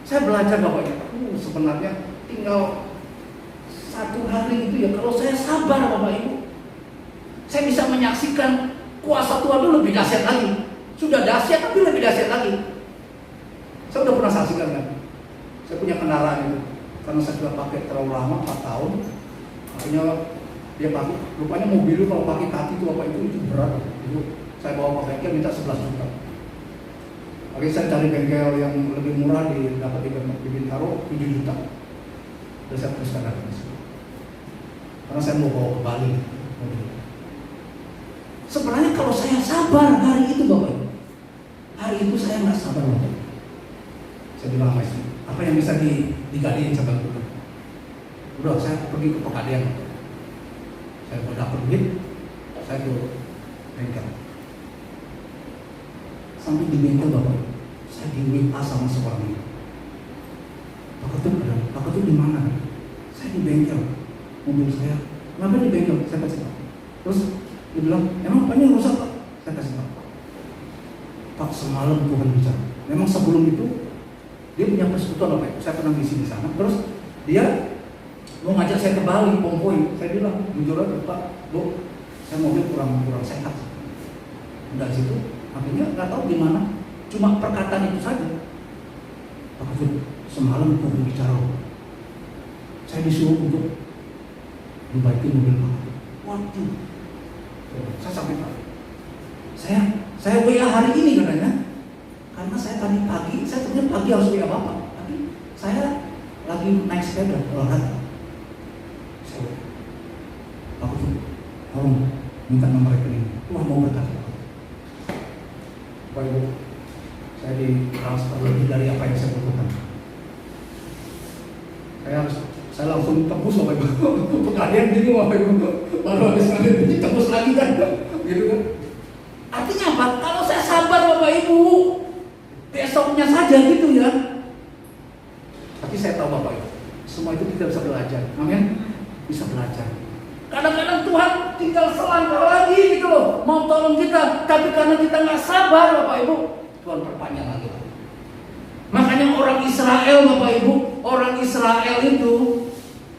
Saya belajar Bapak Ibu, sebenarnya tinggal satu hari itu ya, kalau saya sabar Bapak Ibu, saya bisa menyaksikan kuasa Tuhan itu lebih dahsyat lagi. Sudah dahsyat tapi lebih dahsyat lagi. Saya udah pernah saksikan kan. Saya punya kendaraan itu, karena saya sudah pakai terlalu lama, 4 tahun. Akhirnya dia pakai, rupanya mobil itu kalau pakai kaki itu Bapak itu berat. Itu saya bawa ke bengkel minta 11 juta. Oke, saya cari bengkel yang lebih murah dapat di Bintaro 7 juta. Terus saya teruskan datang di sini. Karena saya mau bawa ke Bali. Sebenarnya kalau saya sabar hari itu Bapak, hari itu saya nggak sabar Bapak. Saya bilang sama istri, apa yang bisa digadein sama Tuhan? Udah, saya pergi ke Pegadaian. Saya udah dapat duit, saya ke bengkel. Sampai di bengkel Bapak, saya di WA sama seorang ini. Pak Ketut di mana? Saya di bengkel, mobil saya. Kenapa di bengkel? Saya kasih tahu. Terus dia bilang, emang apanya yang rusak Pak? Saya kasih tahu. Pak, semalam Tuhan bicara. Memang sebelum itu dia punya persekutuan Bapak Ibu. Saya pernah ngisi di sana. Terus dia mau ngajak saya ke Bali, Pompoi. Saya bilang, jujur aja Pak, Bu, saya mobil kurang sehat. Dari situ, akhirnya nggak tahu gimana. Cuma perkataan itu saja. Pak Hafid, semalam aku berbicara. Saya disuruh untuk membaiki mobil Pak. Waduh, saya sampai Pak. Saya WA hari ini katanya. Karena saya tadi pagi, saya ternyata pagi harus WA Bapak. Tapi saya lagi naik sepeda olahraga. Saya Pak Hafid, tolong minta nomor rekening. Tuhan mau berkati. Bapak Ibu, saya di transfer lebih dari apa yang saya butuhkan. Saya langsung tebus Bapak Ibu. Kalian bingung Bapak Ibu. Baru habis kalian ini tebus lagi kan, gitu kan? Artinya apa? Kalau saya sabar Bapak Ibu, besoknya saja gitu ya. Tapi saya tahu Bapak Ibu, semua itu kita bisa belajar. Amin. Bisa belajar. Kadang-kadang Tuhan tinggal selangkah lagi gitu loh, mau tolong kita, tapi karena kita nggak sabar Bapak Ibu, Tuhan perpanjang lagi. Makanya orang Israel Bapak Ibu, orang Israel itu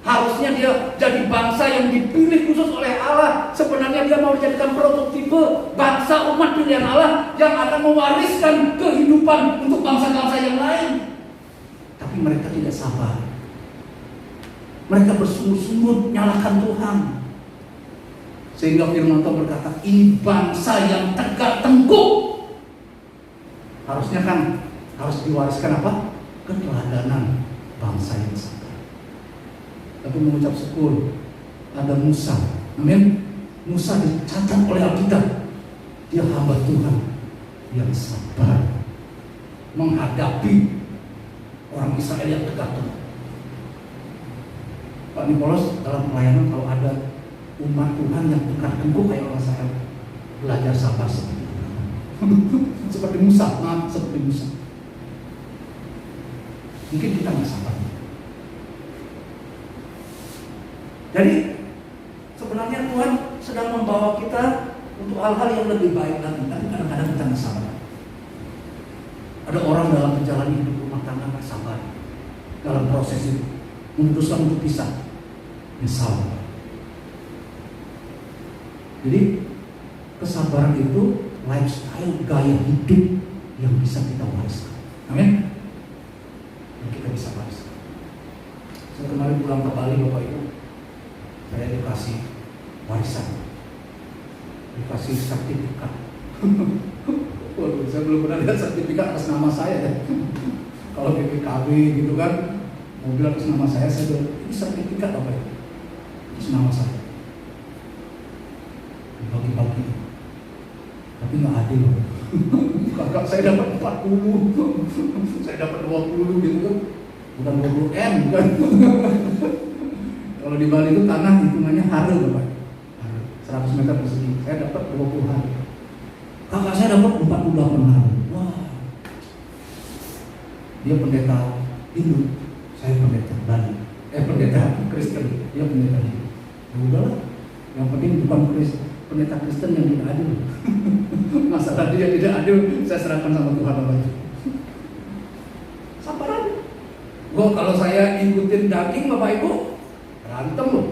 harusnya dia jadi bangsa yang dipilih khusus oleh Allah. Sebenarnya dia mau dijadikan prototipe bangsa umat pilihan Allah yang akan mewariskan kehidupan untuk bangsa-bangsa yang lain. Tapi mereka tidak sabar. Mereka bersungut-sungut nyalakan Tuhan. Sehingga firman Tuhan berkata, ini bangsa yang tegak tengkuk. Harusnya kan harus diwariskan apa? Keteladanan bangsa yang sabar. Tapi mengucap syukur, ada Musa. Amin. Musa dicatat oleh Alkitab. Dia hamba Tuhan yang sabar menghadapi orang Israel yang tegak tengkuk. Pak Nipolos dalam pelayanan kalau ada umat Tuhan yang tegak tengkuk kayak orang Israel, belajar sabar seperti itu. Seperti Musa, seperti Musa. Mungkin kita nggak sabar. Jadi sebenarnya Tuhan sedang membawa kita untuk hal-hal yang lebih baik lagi, tapi kadang-kadang kita nggak sabar. Ada orang dalam perjalanan hidup rumah tangga nggak sabar dalam proses itu, memutuskan untuk pisah, nyesal. Jadi kesabaran itu lifestyle, gaya hidup yang bisa kita wariskan. Amin. Yang kita bisa wariskan. Saya kemarin pulang ke Bali Bapak Ibu, saya dikasih warisan, dikasih sertifikat. Waduh, saya belum pernah lihat sertifikat atas nama saya ya. Kalau BPKB gitu kan, mobil atas nama saya bilang, ini sertifikat apa ya? Atas nama saya. Dibagi-bagi. Tapi nggak adil loh. Kakak saya dapat 40, saya dapat 20 gitu kan. Bukan 20 M kan. Kalau di Bali itu tanah hitungannya hari Bapak. 100 meter persegi. Saya dapat 20 hari. Kakak saya dapat 48 hari. Wah. Dia pendeta Hindu, saya pendeta Bali. Pendeta Kristen, dia pendeta Hindu. Ya udahlah. Yang penting bukan pendeta Kristen yang tidak adil. Masalah dia tidak adil, saya serahkan sama Tuhan Bapak. Sabar aja. Kalau saya ikutin daging Bapak Ibu, berantem loh.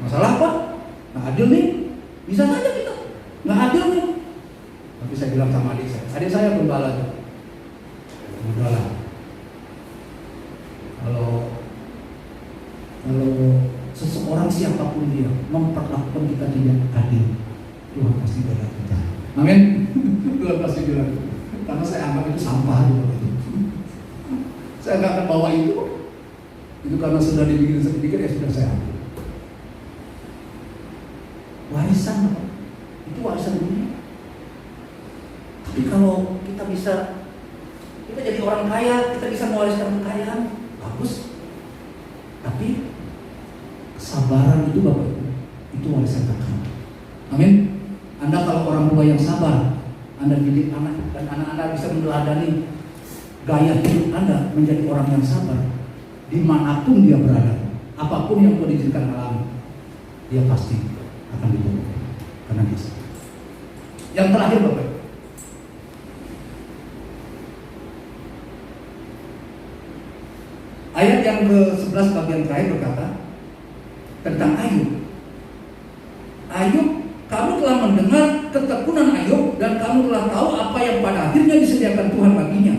Masalah apa? Nggak adil nih. Bisa saja kita nggak adil nih. Tapi saya bilang sama adik saya gembala tuh. Udahlah. Kalau seseorang siapapun dia memperlakukan kita tidak adil, Tuhan pasti bela kita. Amin. Tuhan pasti bela kita. Karena saya anggap itu sampah gitu. Saya nggak akan bawa itu. Itu karena sudah dibikin sedikit ya sudah saya ambil. Warisan apa? Itu warisan dunia. Tapi kalau kita bisa, kita jadi orang kaya, kita bisa mewariskan kekayaan, bagus. Tapi kesabaran itu Bapak Ibu, itu warisan kekayaan. Amin. Anda kalau orang tua yang sabar, Anda didik anak dan anak Anda bisa meneladani gaya hidup Anda menjadi orang yang sabar. Dimanapun dia berada, apapun yang boleh diizinkan alami, dia pasti akan ditolong karena dia sabar. Yang terakhir Bapak, Ayat yang ke-11 bagian terakhir berkata tentang Ayub. Ayub, kamu telah mendengar ketekunan Ayub dan kamu telah tahu apa yang pada akhirnya disediakan Tuhan baginya.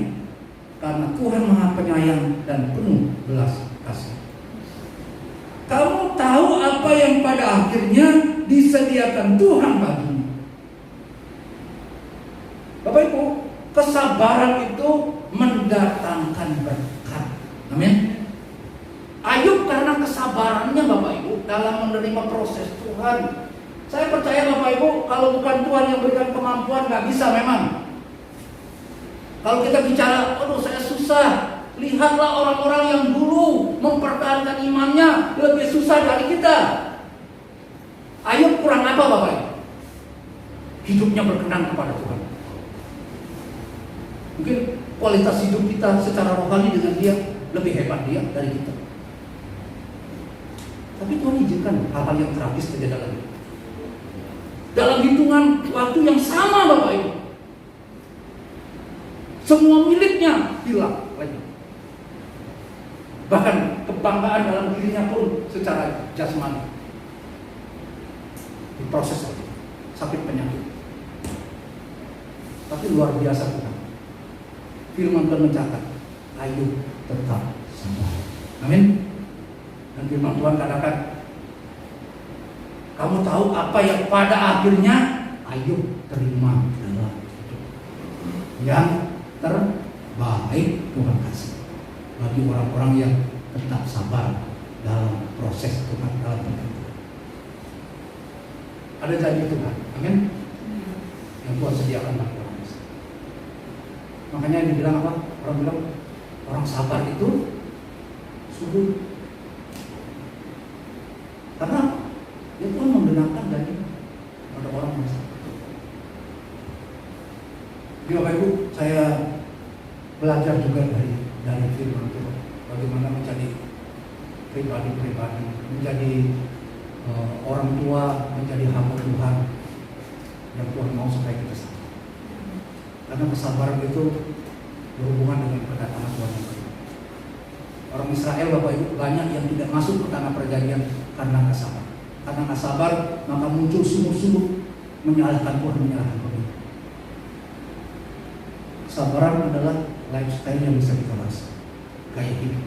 Karena Tuhan Maha Penyayang dan penuh belas kasih. Kamu tahu apa yang pada akhirnya disediakan Tuhan baginya. Bapak Ibu, kesabaran itu mendatangkan berkat. Amin. Ayub karena kesabarannya Bapak Ibu dalam menerima proses Tuhan. Saya percaya Bapak Ibu, kalau bukan Tuhan yang berikan kemampuan, nggak bisa memang. Kalau kita bicara, aduh saya susah. Lihatlah orang-orang yang dulu mempertahankan imannya lebih susah dari kita. Ayub kurang apa Bapak Ibu? Hidupnya berkenan kepada Tuhan. Mungkin kualitas hidup kita secara rohani dengan dia lebih hebat dia dari kita. Tapi Tuhan izinkan hal-hal yang tragis terjadi dalam hitungan waktu yang sama Bapak Ibu. Semua miliknya hilang lagi. Bahkan kebanggaan dalam dirinya pun secara jasmani diproses lagi, sakit penyakit. Tapi luar biasa Tuhan. Firman Tuhan mencatat, Ayub tetap sabar. Amin. Dan firman Tuhan katakan, kamu tahu apa yang pada akhirnya Ayub terima dalam hidup. Yang terbaik Tuhan kasih bagi orang-orang yang tetap sabar dalam proses Tuhan dalam hidup. Ada janji Tuhan, amin. Yang Tuhan sediakan bagi orang. Makanya dibilang apa? Orang bilang orang sabar itu subur. Karena dia Tuhan membenarkan dari pada orang yang sabar. Jadi Bapak Ibu, saya belajar juga dari firman Tuhan. Bagaimana menjadi pribadi-pribadi, menjadi orang tua, menjadi hamba Tuhan yang Tuhan mau supaya kita sabar. Karena kesabaran itu berhubungan dengan kedatangan Tuhan yang baru. Orang Israel Bapak Ibu banyak yang tidak masuk ke tanah perjanjian karena nggak sabar. Karena nggak sabar maka muncul sungguh-sungguh menyalahkan Tuhan, menyalahkan Tuhan. Kesabaran adalah lifestyle yang bisa kita rasa, gaya hidup.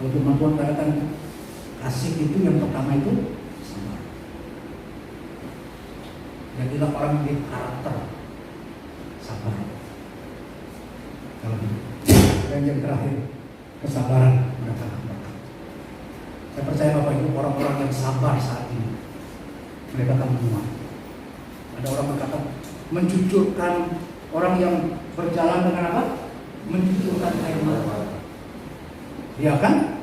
Kalau firman Tuhan katakan kasih itu yang pertama itu sabar. Jadilah orang yang karakter sabar. Kalau dan yang terakhir kesabaran mendatangkan berkat. Saya percaya Bapak Ibu orang-orang yang sabar saat ini mereka akan menguat. Ada orang berkata mencucurkan orang yang berjalan dengan apa? Mencucurkan air mata. Dia kan?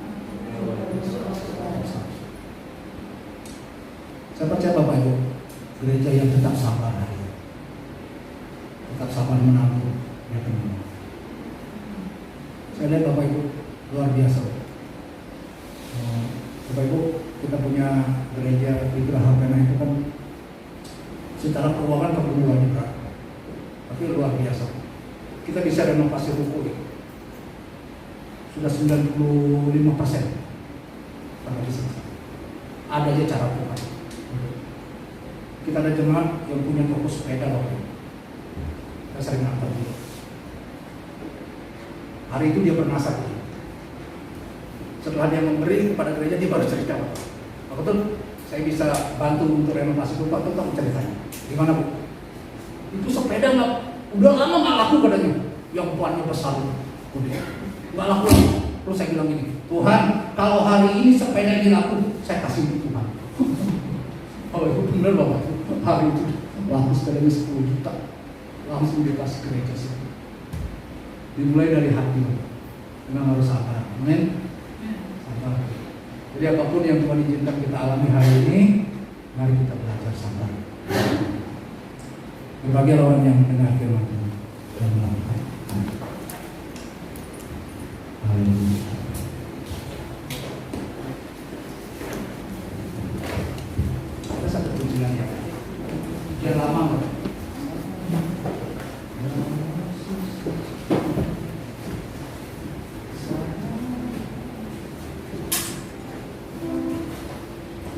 Saya percaya Bapak Ibu gereja yang tetap sabar hari ini, tetap sabar menabur, ya teman-teman. Saya lihat Bapak Ibu luar biasa. Bapak Ibu kita punya gereja di Geraha Pena itu kan secara keuangan keperluannya berat, tapi luar biasa. Kita bisa renovasi ruko ya. Sudah 95% pada selesai. Ada aja cara Tuhan. Kita ada jemaat yang punya toko sepeda waktu itu. Saya sering ngantar dia. Hari itu dia pernah sakit. Setelah dia memberi kepada gereja, dia baru cerita. Pak Ketut, saya bisa bantu untuk renovasi rumah. Pak Ketut ceritanya. Gimana Bu? Itu sepeda nggak, udah lama nggak laku katanya. Yang puannya besar, udah nggak laku. Terus saya bilang gini, Tuhan, kalau hari ini sepeda ini laku, saya kasih ke Tuhan. Oh itu benar Bapak. Hari itu laku sepedanya 10 juta, langsung dikasih gereja sih. Dimulai dari hati, memang harus sabar. Amin. Sabar. Jadi apapun yang Tuhan izinkan kita alami hari ini, mari kita belajar sabar. Berbagai orang yang mendengar firman Tuhan dan melakukan. Haleluya. Ada satu pujian ya. Dia lama.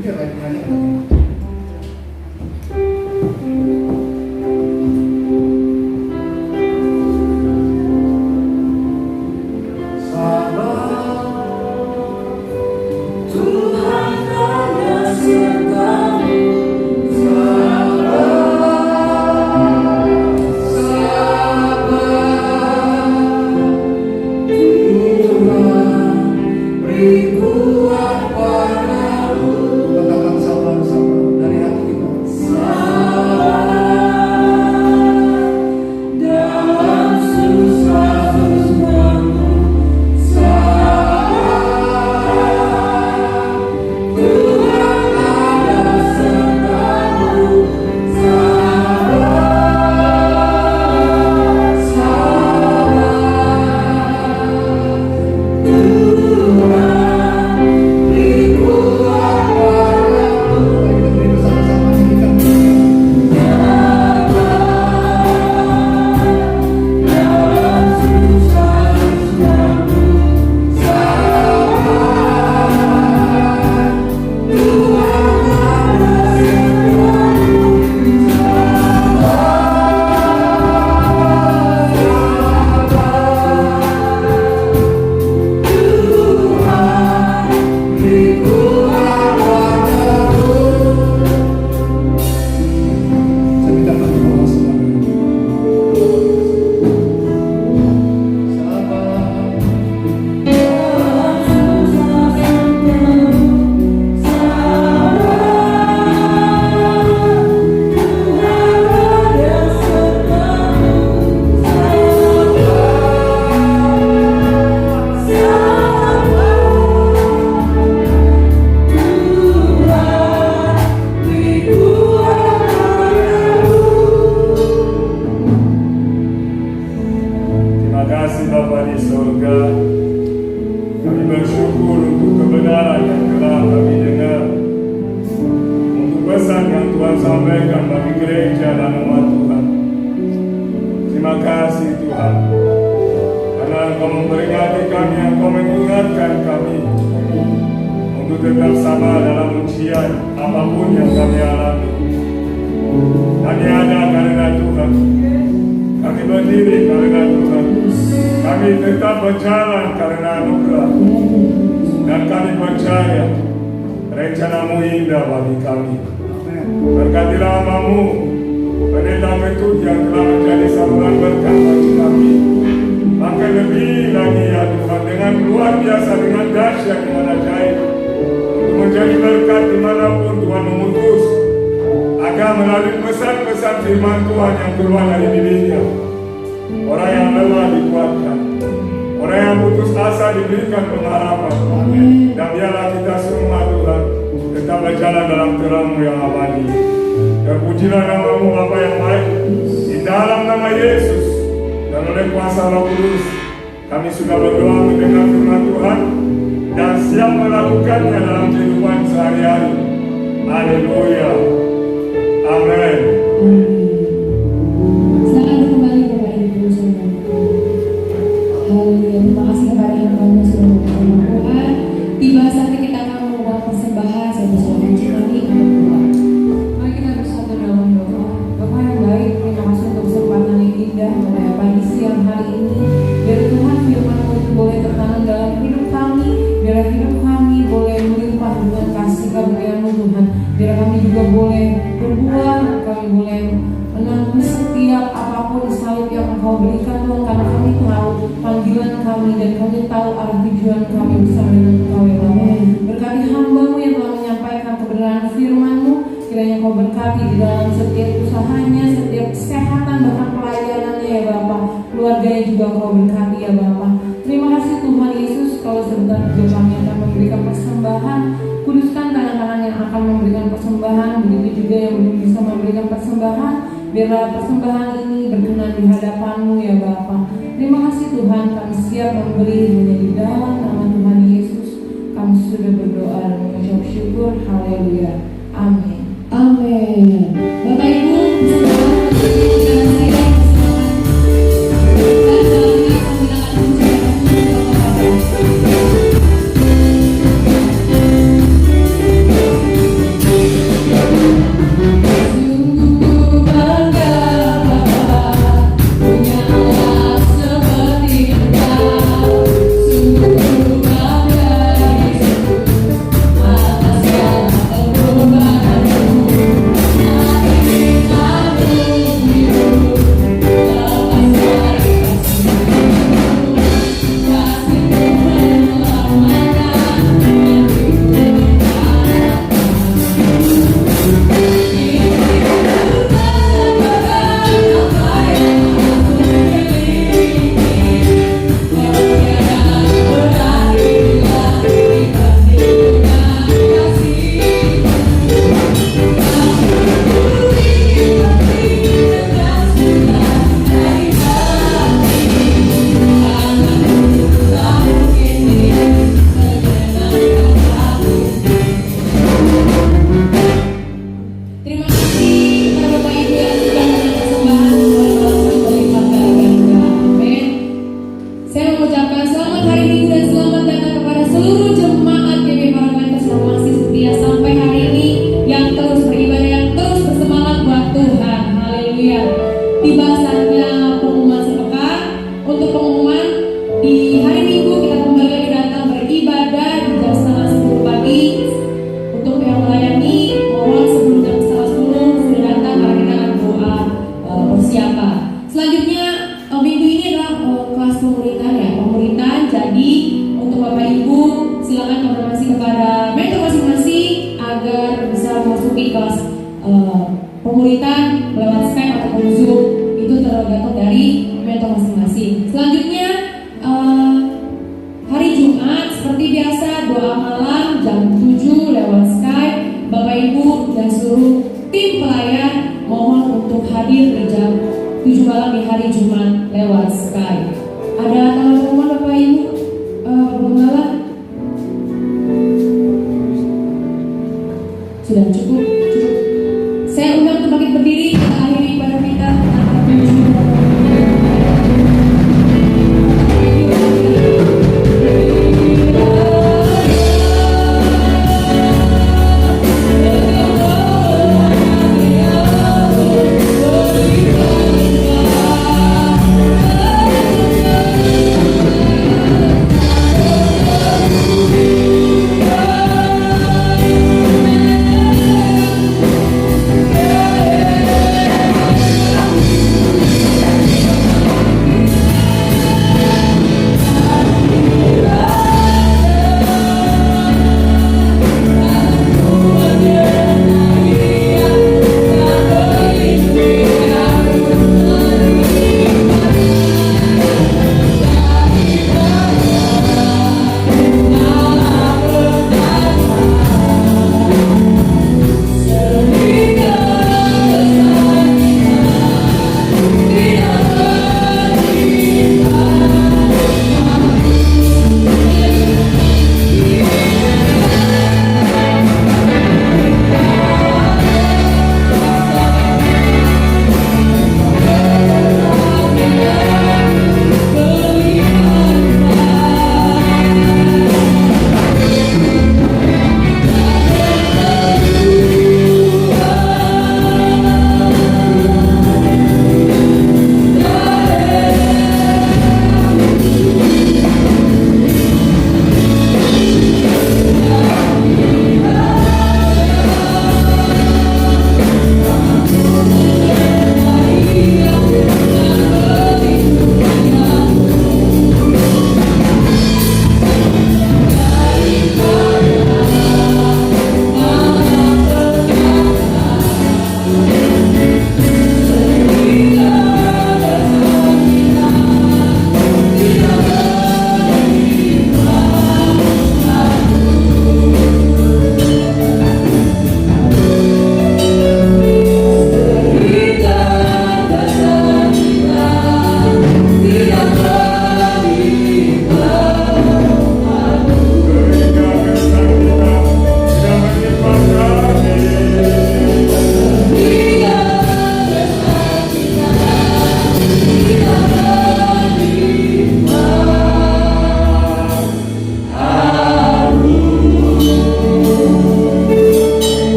Biar banyak.
Biarlah persembahan ini berkenan di hadapan-Mu ya Bapa. Terima kasih Tuhan, kami siap memberi hanya di dalam nama Tuhan Yesus. Kami sudah berdoa dan mengucap syukur. Haleluya. Amin. Amin. Bapak Ibu, Seperti biasa, doa malam jam 7 lewat Skype. Bapak Ibu dan seluruh tim pelayan mohon untuk hadir di jam 7 malam di hari Jumat lewat Skype. Ada tanggal pengumuman Bapak Ibu? Pengumuman sudah cukup. Saya undang untuk bangkit berdiri, kita akhiri pada kita.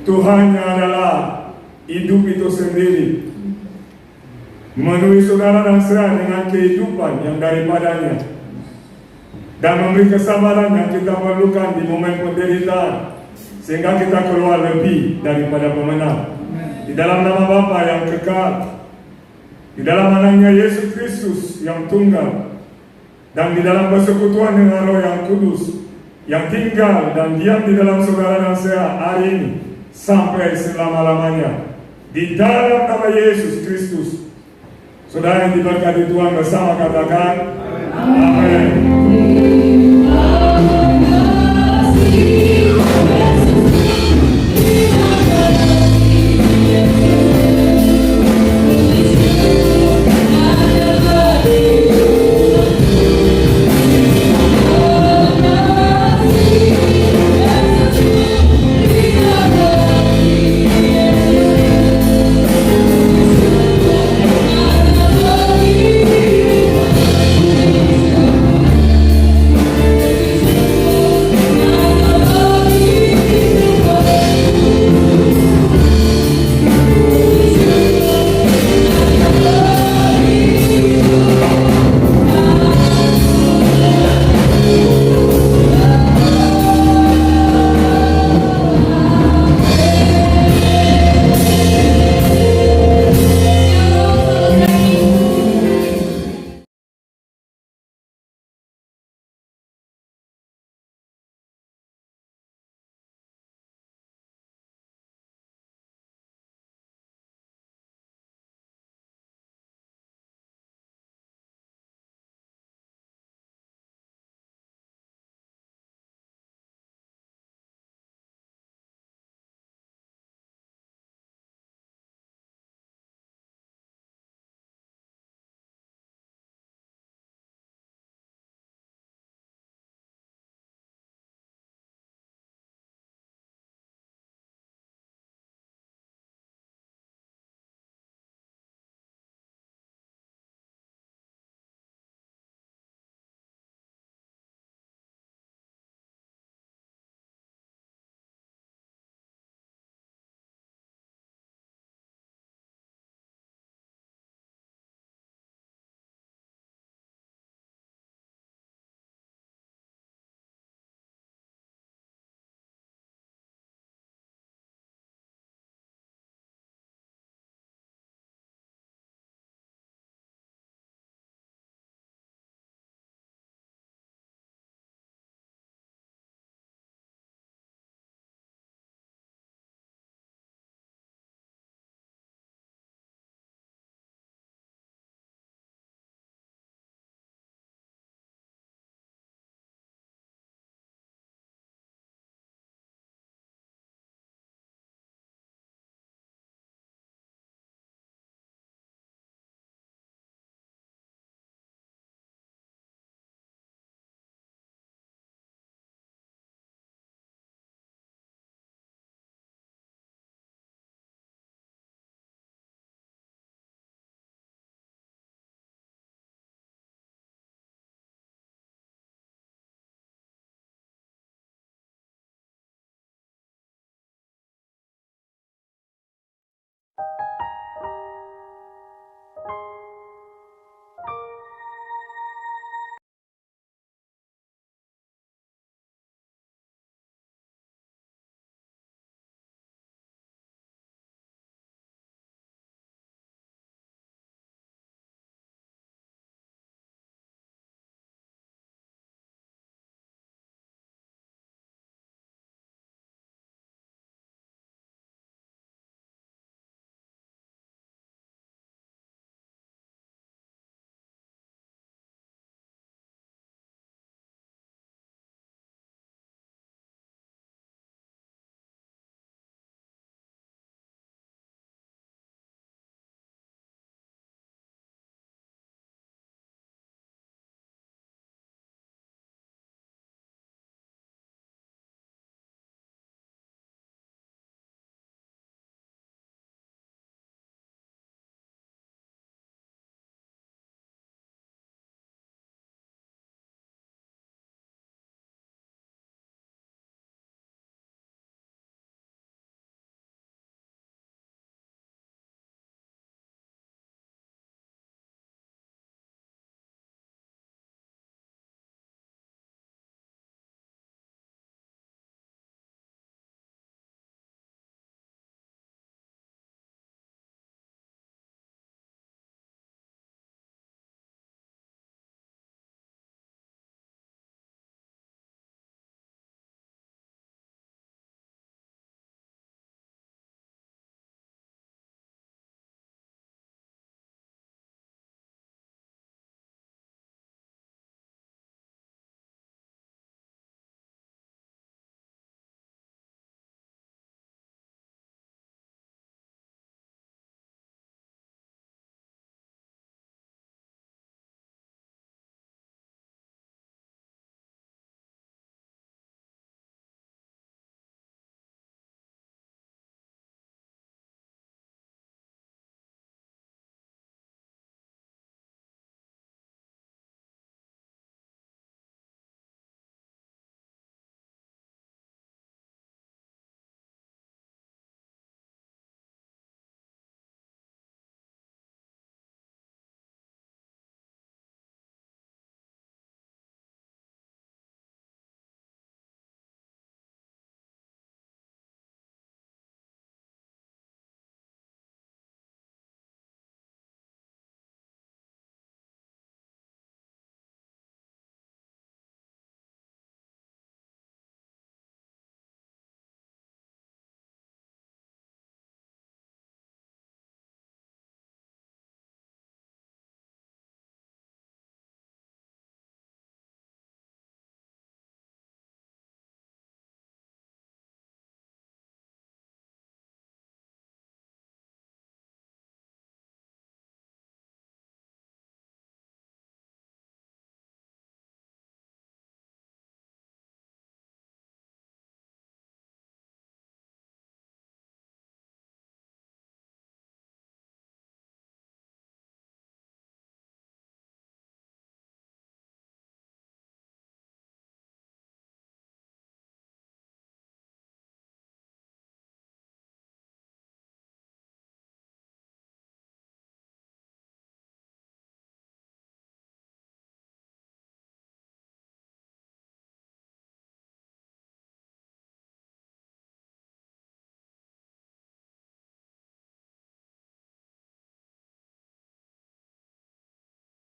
Tuhan adalah hidup itu sendiri. Memenuhi saudara dan saya dengan kehidupan yang daripadanya, dan memberi kesabaran yang kita perlukan di momen penderitaan, sehingga kita keluar lebih daripada pemenang. Di dalam nama Bapa yang kekal, di dalam anaknya Yesus Kristus yang tunggal, dan di dalam persekutuan dengan Roh yang Kudus yang tinggal dan diam di dalam saudara dan saya hari ini sampai selama-lamanya. Di dalam nama Yesus Kristus. Saudara yang diberkati Tuhan bersama katakan amin.